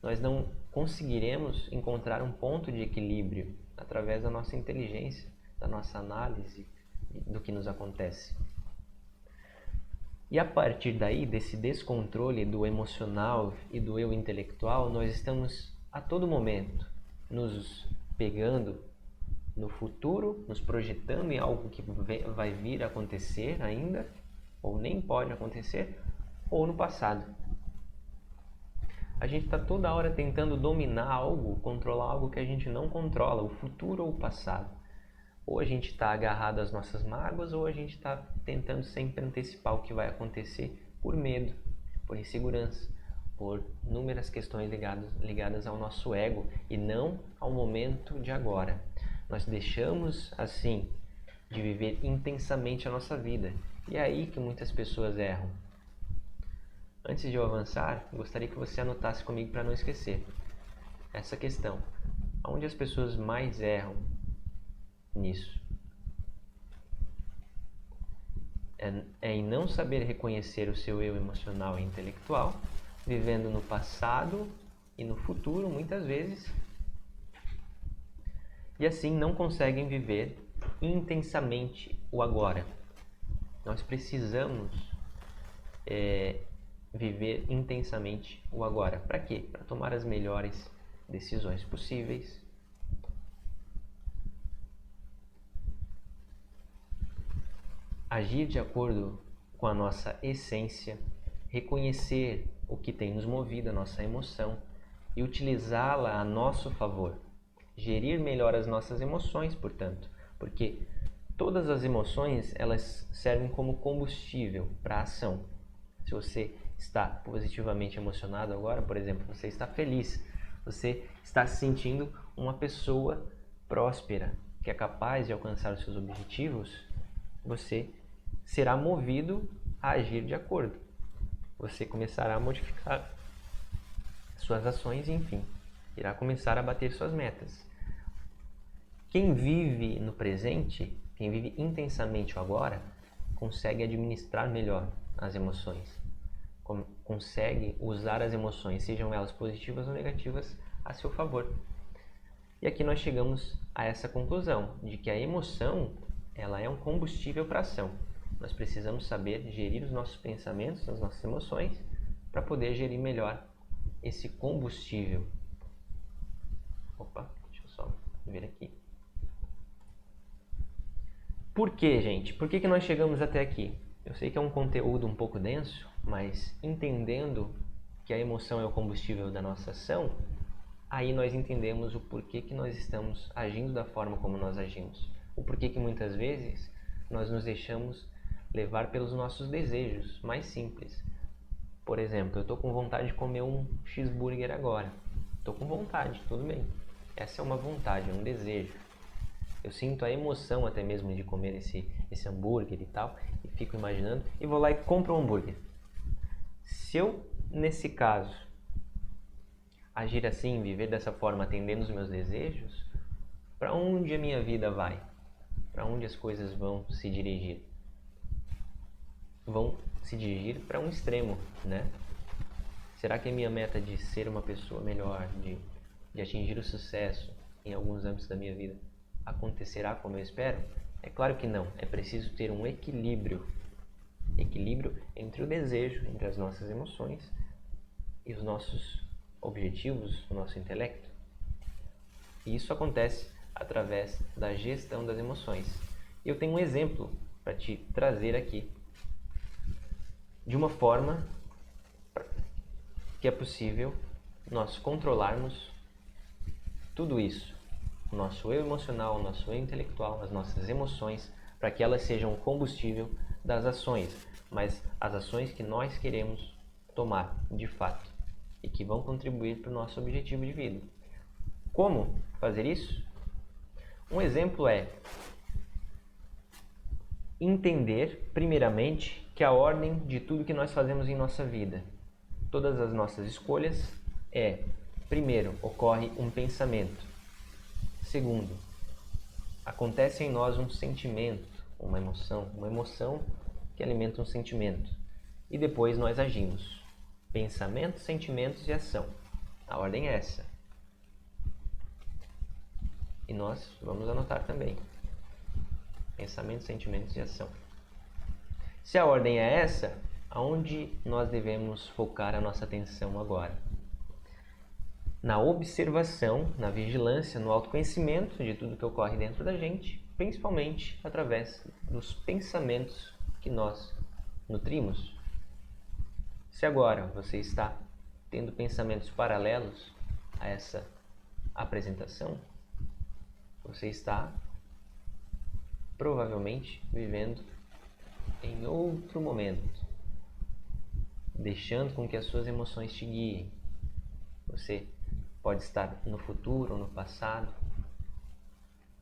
nós não conseguiremos encontrar um ponto de equilíbrio através da nossa inteligência, da nossa análise do que nos acontece. E a partir daí, desse descontrole do emocional e do eu intelectual, nós estamos a todo momento nos pegando no futuro, nos projetando em algo que vai vir a acontecer ainda, ou nem pode acontecer, ou no passado. A gente está toda hora tentando dominar algo, controlar algo que a gente não controla, o futuro ou o passado. Ou a gente está agarrado às nossas mágoas, ou a gente está tentando sempre antecipar o que vai acontecer por medo, por insegurança, por inúmeras questões ligadas ao nosso ego e não ao momento de agora. Nós deixamos, assim, de viver intensamente a nossa vida. E é aí que muitas pessoas erram. Antes de eu avançar, gostaria que você anotasse comigo para não esquecer essa questão. Onde as pessoas mais erram nisso? É em não saber reconhecer o seu eu emocional e intelectual, vivendo no passado e no futuro, muitas vezes, e assim não conseguem viver intensamente o agora. Nós precisamos viver intensamente o agora. Para quê? Para tomar as melhores decisões possíveis, agir de acordo com a nossa essência, reconhecer o que tem nos movido, a nossa emoção, e utilizá-la a nosso favor. Gerir melhor as nossas emoções, portanto, porque todas as emoções elas servem como combustível para a ação. Se você está positivamente emocionado agora, por exemplo, você está feliz, você está se sentindo uma pessoa próspera, que é capaz de alcançar os seus objetivos, você será movido a agir de acordo. você começará a modificar suas ações e, enfim, irá começar a bater suas metas. Quem vive no presente, quem vive intensamente o agora, consegue administrar melhor as emoções. Consegue usar as emoções, sejam elas positivas ou negativas, a seu favor. E aqui nós chegamos a essa conclusão, de que a emoção, ela é um combustível para a ação. Nós precisamos saber gerir os nossos pensamentos, as nossas emoções, para poder gerir melhor esse combustível. Opa, deixa eu só ver aqui. Por que, gente? Por que nós chegamos até aqui? Eu sei que é um conteúdo um pouco denso, mas entendendo que a emoção é o combustível da nossa ação, aí nós entendemos o porquê que nós estamos agindo da forma como nós agimos. O porquê que muitas vezes nós nos deixamos levar pelos nossos desejos mais simples. Por exemplo, eu estou com vontade de comer um cheeseburger agora. Estou com vontade, tudo bem. Essa é uma vontade, é um desejo. Eu sinto a emoção até mesmo de comer esse hambúrguer e tal, e fico imaginando, e vou lá e compro um hambúrguer. Se eu, nesse caso, agir assim, viver dessa forma, atendendo os meus desejos, para onde a minha vida vai? Para onde as coisas vão se dirigir? Vão se dirigir para um extremo, né? Será que a minha meta de ser uma pessoa melhor, de atingir o sucesso em alguns âmbitos da minha vida, acontecerá como eu espero? É claro que não. É preciso ter um equilíbrio entre o desejo, entre as nossas emoções e os nossos objetivos, o nosso intelecto. E isso acontece através da gestão das emoções. Eu tenho um exemplo para te trazer aqui, de uma forma que é possível nós controlarmos tudo isso, o nosso eu emocional, o nosso eu intelectual, as nossas emoções, para que elas sejam o combustível das ações, mas as ações que nós queremos tomar de fato e que vão contribuir para o nosso objetivo de vida. Como fazer isso? Um exemplo é entender, primeiramente, que a ordem de tudo que nós fazemos em nossa vida, todas as nossas escolhas, primeiro, ocorre um pensamento. Segundo, acontece em nós um sentimento, uma emoção que alimenta um sentimento. E depois nós agimos. Pensamento, sentimentos e ação. A ordem é essa. E nós vamos anotar também. Pensamento, sentimentos e ação. Se a ordem é essa, aonde nós devemos focar a nossa atenção agora? Na observação, na vigilância, no autoconhecimento de tudo que ocorre dentro da gente, principalmente através dos pensamentos que nós nutrimos. Se agora você está tendo pensamentos paralelos a essa apresentação, você está provavelmente vivendo em outro momento, deixando com que as suas emoções te guiem. Você pode estar no futuro ou no passado.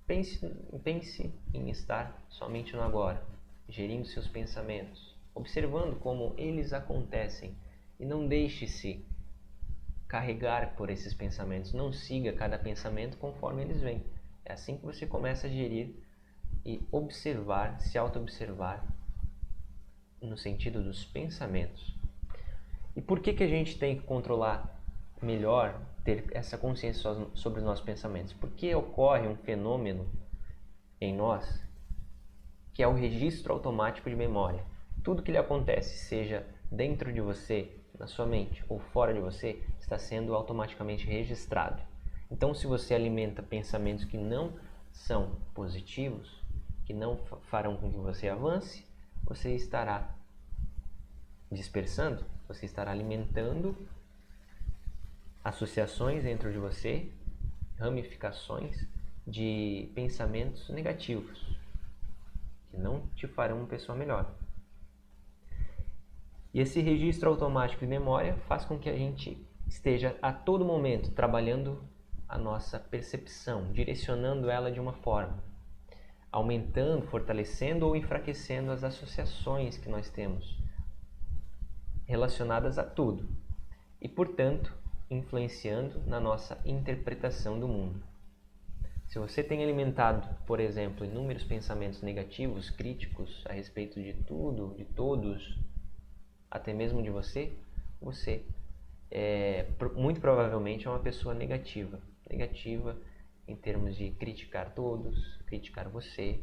Pense em estar somente no agora, gerindo seus pensamentos, observando como eles acontecem e não deixe-se carregar por esses pensamentos. Não siga cada pensamento conforme eles vêm. É assim que você começa a gerir e observar, se auto-observar no sentido dos pensamentos. E por que a gente tem que controlar melhor, ter essa consciência sobre os nossos pensamentos? Porque ocorre um fenômeno em nós que é o registro automático de memória. Tudo que lhe acontece, seja dentro de você, na sua mente ou fora de você, está sendo automaticamente registrado. Então, se você alimenta pensamentos que não são positivos, que não farão com que você avance, você estará dispersando, você estará alimentando associações dentro de você, ramificações de pensamentos negativos, que não te farão uma pessoa melhor. E esse registro automático de memória faz com que a gente esteja a todo momento trabalhando a nossa percepção, direcionando ela de uma forma, aumentando, fortalecendo ou enfraquecendo as associações que nós temos relacionadas a tudo e, portanto, influenciando na nossa interpretação do mundo. Se você tem alimentado, por exemplo, inúmeros pensamentos negativos, críticos a respeito de tudo, de todos, até mesmo de você, você muito provavelmente é uma pessoa negativa. Negativa em termos de criticar todos, criticar você,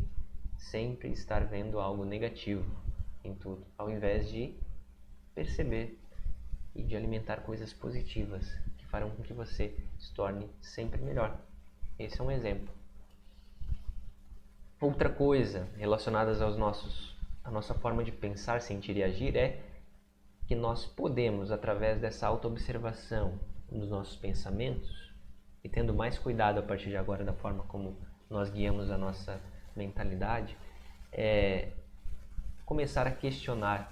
sempre estar vendo algo negativo em tudo, ao invés de perceber e de alimentar coisas positivas que farão com que você se torne sempre melhor. Esse é um exemplo. Outra coisa relacionada à nossa forma de pensar, sentir e agir é que nós podemos, através dessa autoobservação dos nossos pensamentos e tendo mais cuidado a partir de agora da forma como nós guiamos a nossa mentalidade, começar a questionar,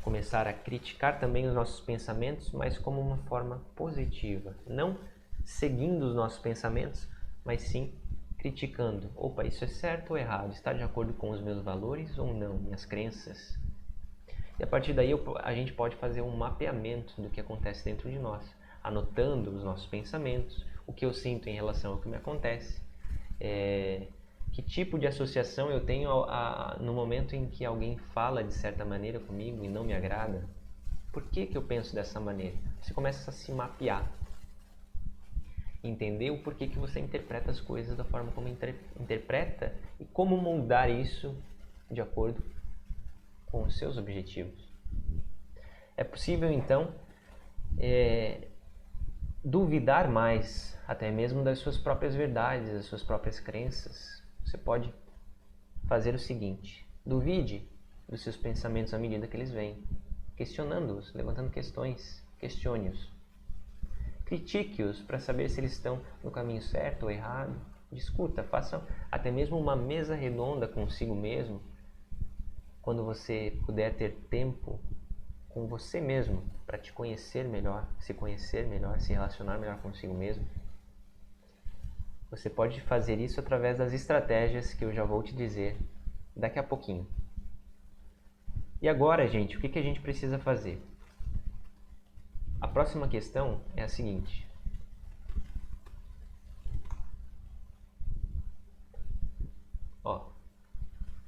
começar a criticar também os nossos pensamentos, mas como uma forma positiva, não seguindo os nossos pensamentos, mas sim criticando. Opa, isso é certo ou errado? Está de acordo com os meus valores ou não? Minhas crenças? E a partir daí a gente pode fazer um mapeamento do que acontece dentro de nós, anotando os nossos pensamentos, o que eu sinto em relação ao que me acontece, que tipo de associação eu tenho no momento em que alguém fala de certa maneira comigo e não me agrada. Por que eu penso dessa maneira? Você começa a se mapear, entender o porquê que você interpreta as coisas da forma como interpreta e como moldar isso de acordo com os seus objetivos. É possível, então, duvidar mais, até mesmo das suas próprias verdades, das suas próprias crenças. Você pode fazer o seguinte: duvide dos seus pensamentos à medida que eles vêm, questionando-os, levantando questões, questione-os. Critique-os para saber se eles estão no caminho certo ou errado. Discuta, faça até mesmo uma mesa redonda consigo mesmo, quando você puder ter tempo com você mesmo, para te conhecer melhor, se relacionar melhor consigo mesmo. Você pode fazer isso através das estratégias que eu já vou te dizer daqui a pouquinho. E agora, gente, o que a gente precisa fazer? A próxima questão é a seguinte.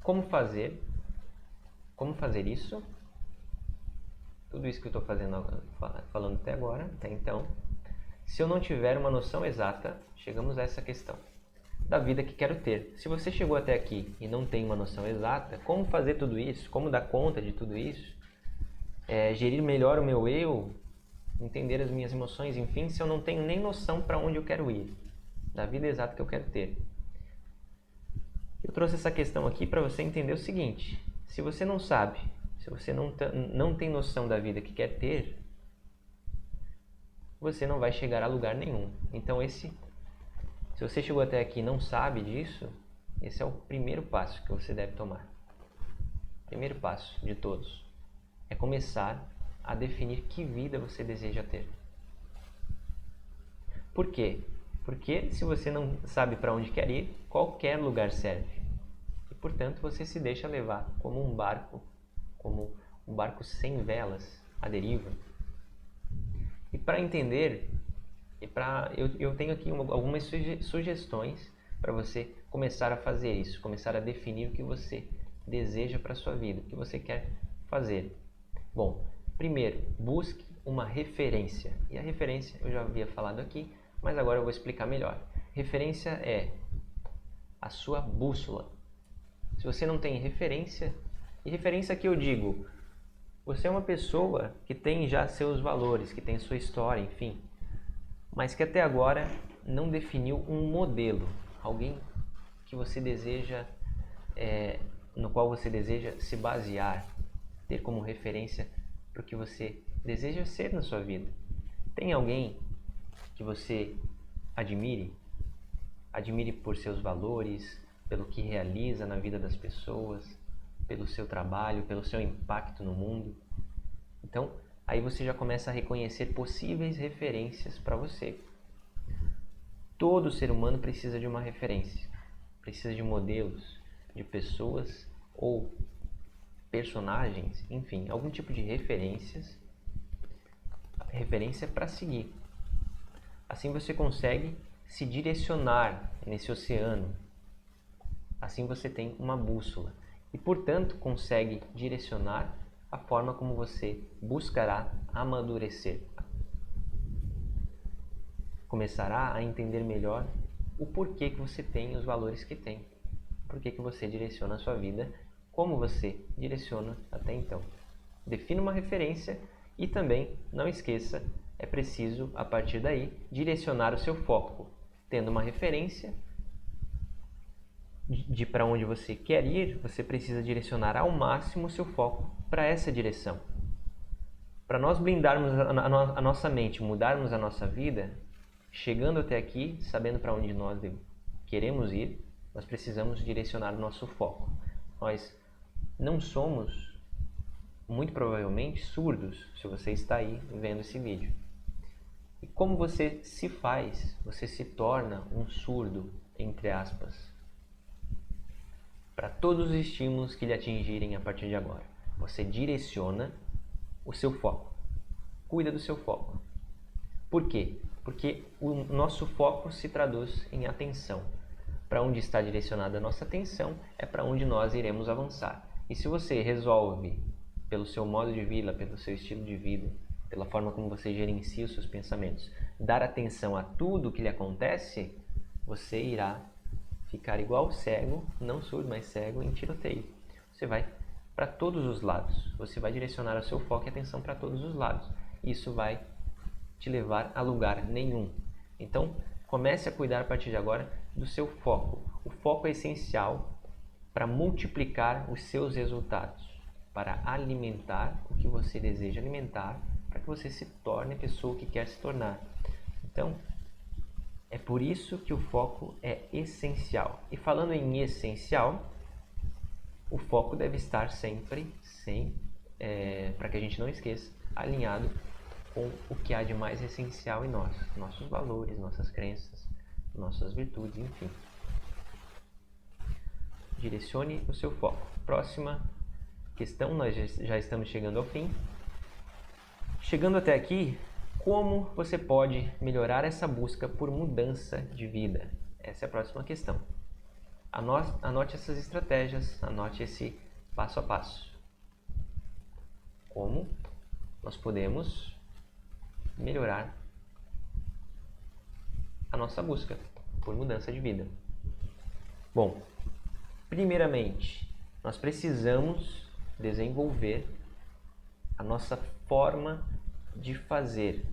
Como fazer isso? Tudo isso que eu estou falando até agora, até então, se eu não tiver uma noção exata, chegamos a essa questão da vida que quero ter. Se você chegou até aqui e não tem uma noção exata, como fazer tudo isso? Como dar conta de tudo isso? Gerir melhor o meu eu, entender as minhas emoções, enfim, se eu não tenho nem noção para onde eu quero ir, da vida exata que eu quero ter. Eu trouxe essa questão aqui para você entender o seguinte: se você não sabe, se você não tem noção da vida que quer ter, você não vai chegar a lugar nenhum. Então se você chegou até aqui e não sabe disso, esse é o primeiro passo que você deve tomar. Primeiro passo de todos é começar a definir que vida você deseja ter. Por quê? Porque se você não sabe para onde quer ir, qualquer lugar serve. E, portanto, você se deixa levar como um barco sem velas, à deriva. E para entender, eu tenho aqui algumas sugestões para você começar a fazer isso, começar a definir o que você deseja para a sua vida, o que você quer fazer. Bom, primeiro, busque uma referência. E a referência eu já havia falado aqui, mas agora eu vou explicar melhor. Referência é a sua bússola. Se você não tem referência, e referência que eu digo, você é uma pessoa que tem já seus valores, que tem sua história, enfim, mas que até agora não definiu um modelo, alguém que você deseja, no qual você deseja se basear, ter como referência para o que você deseja ser na sua vida. Tem alguém que você admire por seus valores, pelo que realiza na vida das pessoas, pelo seu trabalho, pelo seu impacto no mundo? Então, aí você já começa a reconhecer possíveis referências para você. Todo ser humano precisa de uma referência, precisa de modelos, de pessoas ou personagens, enfim, algum tipo de referência para seguir. Assim você consegue se direcionar nesse oceano. Assim você tem uma bússola e, portanto, consegue direcionar a forma como você buscará amadurecer. Começará a entender melhor o porquê que você tem os valores que tem, porquê que você direciona a sua vida, como você direciona até então. Defina uma referência e também, não esqueça, é preciso, a partir daí, direcionar o seu foco. Tendo uma referência de para onde você quer ir, você precisa direcionar ao máximo o seu foco para essa direção. Para nós blindarmos a nossa mente, mudarmos a nossa vida, chegando até aqui, sabendo para onde nós queremos ir, nós precisamos direcionar o nosso foco. Nós não somos, muito provavelmente, surdos, se você está aí vendo esse vídeo. E como você se faz, você se torna um surdo, entre aspas, para todos os estímulos que lhe atingirem a partir de agora. Você direciona o seu foco. Cuida do seu foco. Por quê? Porque o nosso foco se traduz em atenção. Para onde está direcionada a nossa atenção é para onde nós iremos avançar. E se você resolve, pelo seu modo de vida, pelo seu estilo de vida, pela forma como você gerencia os seus pensamentos, dar atenção a tudo que lhe acontece, você irá ficar igual cego, não surdo, mas cego em tiroteio. Você vai para todos os lados. Você vai direcionar o seu foco e atenção para todos os lados. Isso vai te levar a lugar nenhum. Então, comece a cuidar a partir de agora do seu foco. O foco é essencial para multiplicar os seus resultados, para alimentar o que você deseja alimentar, para que você se torne a pessoa que quer se tornar. Então, é por isso que o foco é essencial. E falando em essencial, o foco deve estar sempre, para que a gente não esqueça, alinhado com o que há de mais essencial em nós, nossos valores, nossas crenças, nossas virtudes, enfim. Direcione o seu foco. Próxima questão, nós já estamos chegando ao fim. Chegando até aqui, como você pode melhorar essa busca por mudança de vida? Essa é a próxima questão. Anote essas estratégias, anote esse passo a passo. Como nós podemos melhorar a nossa busca por mudança de vida? Bom, primeiramente, nós precisamos desenvolver a nossa forma de fazer.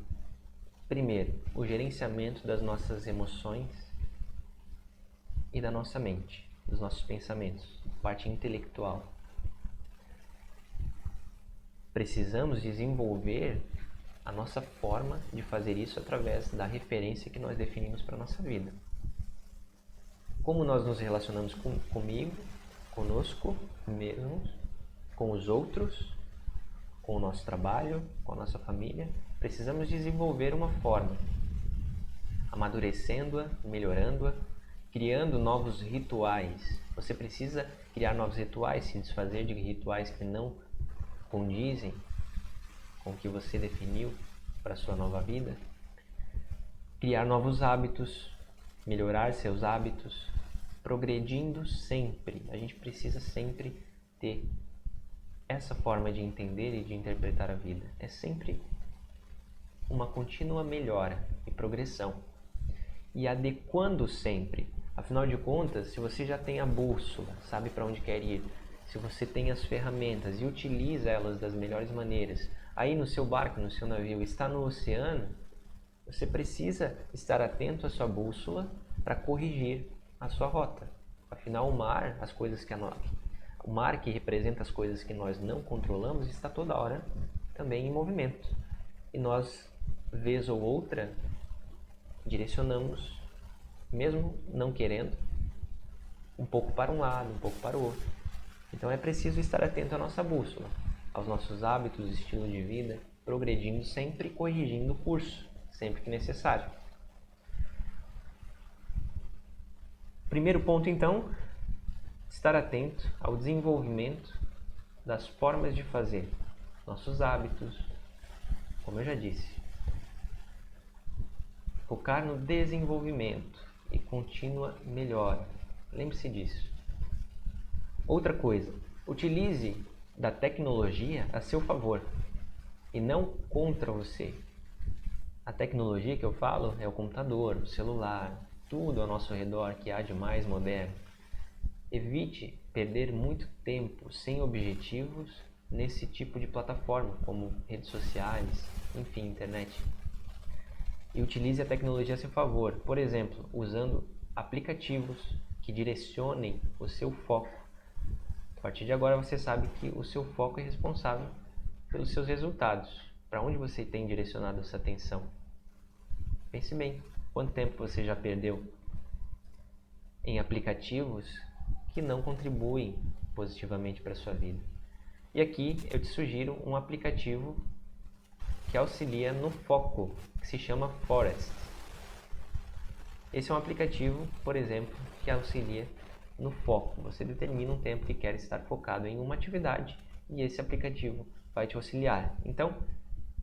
Primeiro, o gerenciamento das nossas emoções e da nossa mente, dos nossos pensamentos, parte intelectual. Precisamos desenvolver a nossa forma de fazer isso através da referência que nós definimos para a nossa vida. Como nós nos relacionamos comigo, conosco mesmos, com os outros, com o nosso trabalho, com a nossa família, precisamos desenvolver uma forma, amadurecendo-a, melhorando-a, criando novos rituais. Você precisa criar novos rituais, se desfazer de rituais que não condizem com o que você definiu para a sua nova vida. Criar novos hábitos, melhorar seus hábitos, progredindo sempre. A gente precisa sempre ter essa forma de entender e de interpretar a vida. É sempre uma contínua melhora e progressão. E adequando sempre. Afinal de contas, se você já tem a bússola, sabe para onde quer ir, se você tem as ferramentas e utiliza elas das melhores maneiras, aí no seu barco, no seu navio, está no oceano, você precisa estar atento à sua bússola para corrigir a sua rota. Afinal, o mar, o mar que representa as coisas que nós não controlamos, está toda hora também em movimento. E nós, vez ou outra, direcionamos, mesmo não querendo, um pouco para um lado, um pouco para o outro. Então é preciso estar atento à nossa bússola, aos nossos hábitos, estilo de vida, progredindo sempre, corrigindo o curso, sempre que necessário. Primeiro ponto, então, estar atento ao desenvolvimento das formas de fazer, nossos hábitos, como eu já disse. Focar no desenvolvimento e contínua melhora. Lembre-se disso. Outra coisa, utilize da tecnologia a seu favor e não contra você. A tecnologia que eu falo é o computador, o celular, tudo ao nosso redor que há de mais moderno. Evite perder muito tempo sem objetivos nesse tipo de plataforma, como redes sociais, enfim, internet. E utilize a tecnologia a seu favor, por exemplo, usando aplicativos que direcionem o seu foco. A partir de agora você sabe que o seu foco é responsável pelos seus resultados. Para onde você tem direcionado essa atenção? Pense bem, quanto tempo você já perdeu em aplicativos que não contribuem positivamente para a sua vida? E aqui eu te sugiro um aplicativo que auxilia no foco, que se chama Forest. Esse é um aplicativo, por exemplo, que auxilia no foco. Você determina um tempo que quer estar focado em uma atividade e esse aplicativo vai te auxiliar. Então,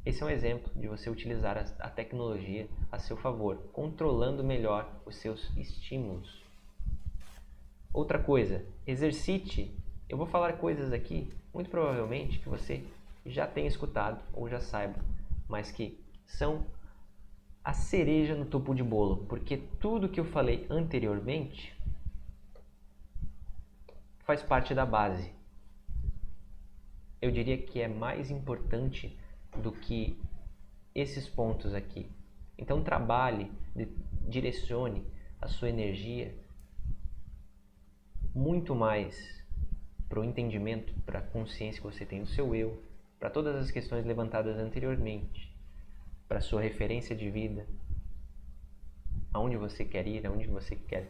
esse é um exemplo de você utilizar a tecnologia a seu favor, controlando melhor os seus estímulos. Outra coisa, exercite. Eu vou falar coisas aqui, muito provavelmente, que você já tenha escutado ou já saiba, mas que são a cereja no topo de bolo, porque tudo que eu falei anteriormente faz parte da base. Eu diria que é mais importante do que esses pontos aqui. Então trabalhe, direcione a sua energia muito mais para o entendimento, para a consciência que você tem do seu eu, para todas as questões levantadas anteriormente, para a sua referência de vida, aonde você quer ir, aonde você quer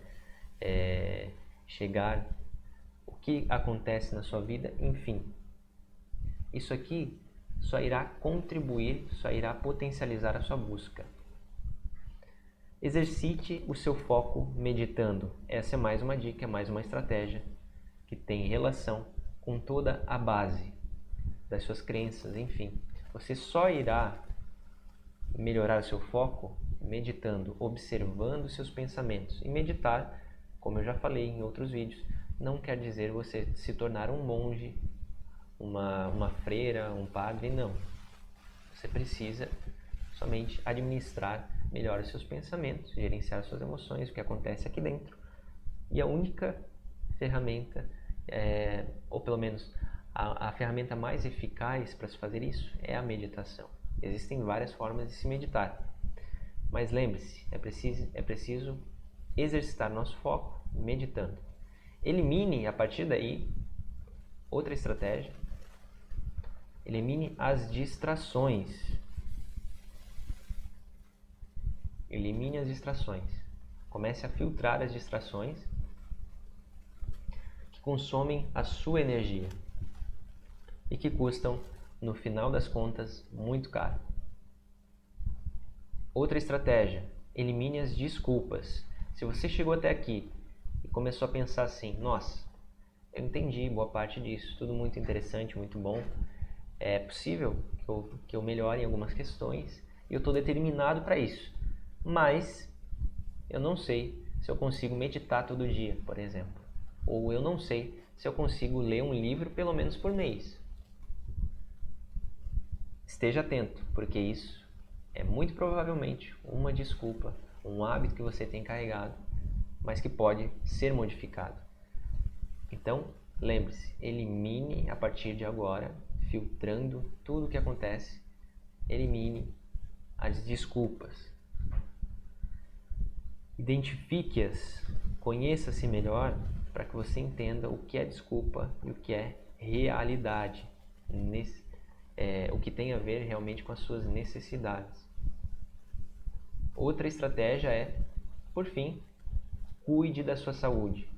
chegar, o que acontece na sua vida, enfim. Isso aqui só irá contribuir, só irá potencializar a sua busca. Exercite o seu foco meditando. Essa é mais uma dica, mais uma estratégia que tem relação com toda a base das suas crenças, enfim. Você só irá melhorar o seu foco meditando, observando seus pensamentos. E meditar, como eu já falei em outros vídeos, não quer dizer você se tornar um monge, uma freira, um padre, não. Você precisa somente administrar melhor os seus pensamentos, gerenciar suas emoções, o que acontece aqui dentro. E a única ferramenta, ou pelo menos a ferramenta mais eficaz para se fazer isso, é a meditação. Existem várias formas de se meditar, mas lembre-se, é preciso exercitar nosso foco meditando. Elimine, a partir daí, outra estratégia, elimine as distrações. Elimine as distrações. Comece a filtrar as distrações que consomem a sua energia e que custam, no final das contas, muito caro. Outra estratégia, elimine as desculpas. Se você chegou até aqui e começou a pensar assim, nossa, eu entendi boa parte disso, tudo muito interessante, muito bom, é possível que eu melhore em algumas questões e eu estou determinado para isso, mas eu não sei se eu consigo meditar todo dia, por exemplo, ou eu não sei se eu consigo ler um livro pelo menos por mês. Esteja atento, porque isso é muito provavelmente uma desculpa, um hábito que você tem carregado, mas que pode ser modificado. Então, lembre-se, elimine a partir de agora, filtrando tudo o que acontece, elimine as desculpas. Identifique-as, conheça-se melhor para que você entenda o que é desculpa e o que é realidade, o que tem a ver realmente com as suas necessidades. Outra estratégia é, por fim, cuide da sua saúde.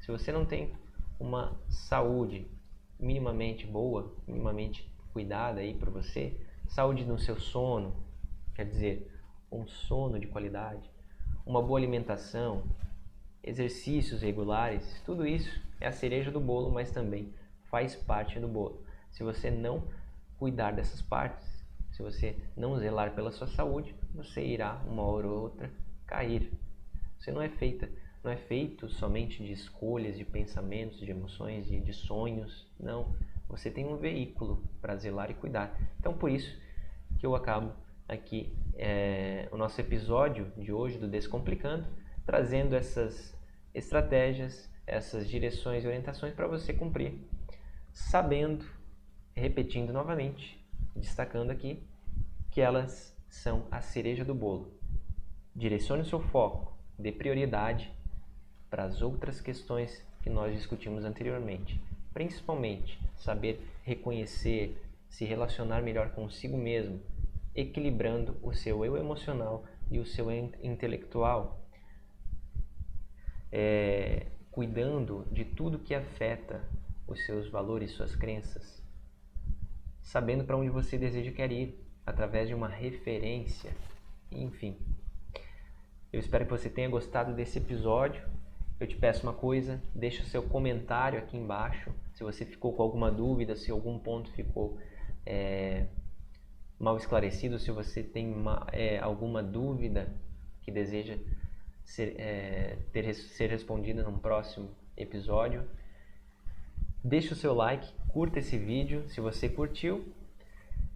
Se você não tem uma saúde minimamente boa, minimamente cuidada aí por você, saúde no seu sono, quer dizer, um sono de qualidade, uma boa alimentação, exercícios regulares, tudo isso é a cereja do bolo, mas também faz parte do bolo. Se você não cuidar dessas partes, se você não zelar pela sua saúde, você irá uma hora ou outra cair. Você não é feito somente de escolhas, de pensamentos, de emoções, de sonhos. Não, você tem um veículo para zelar e cuidar. Então, por isso que eu acabo aqui o nosso episódio de hoje do Descomplicando, trazendo essas estratégias, essas direções e orientações para você cumprir, sabendo, repetindo novamente, destacando aqui, que elas são a cereja do bolo. Direcione o seu foco, dê prioridade para as outras questões que nós discutimos anteriormente, principalmente saber reconhecer, se relacionar melhor consigo mesmo, equilibrando o seu eu emocional e o seu intelectual, cuidando de tudo que afeta os seus valores, suas crenças, sabendo para onde você deseja querer ir, através de uma referência, enfim. Eu espero que você tenha gostado desse episódio. Eu te peço uma coisa, deixa o seu comentário aqui embaixo, se você ficou com alguma dúvida, se algum ponto ficou mal esclarecido, se você tem alguma dúvida que deseja ser respondida num próximo episódio. Deixe o seu like, curta esse vídeo se você curtiu.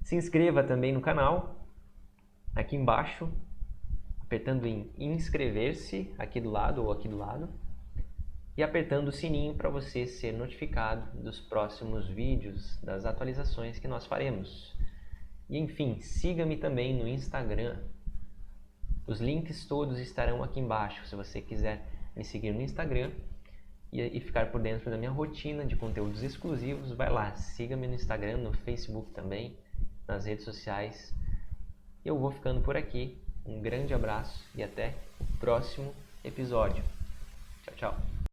Se inscreva também no canal, aqui embaixo, apertando em inscrever-se aqui do lado ou aqui do lado, e apertando o sininho para você ser notificado dos próximos vídeos, das atualizações que nós faremos. E enfim, siga-me também no Instagram. Os links todos estarão aqui embaixo, se você quiser me seguir no Instagram e ficar por dentro da minha rotina de conteúdos exclusivos, vai lá, siga-me no Instagram, no Facebook também, nas redes sociais. Eu vou ficando por aqui. Um grande abraço e até o próximo episódio. Tchau, tchau.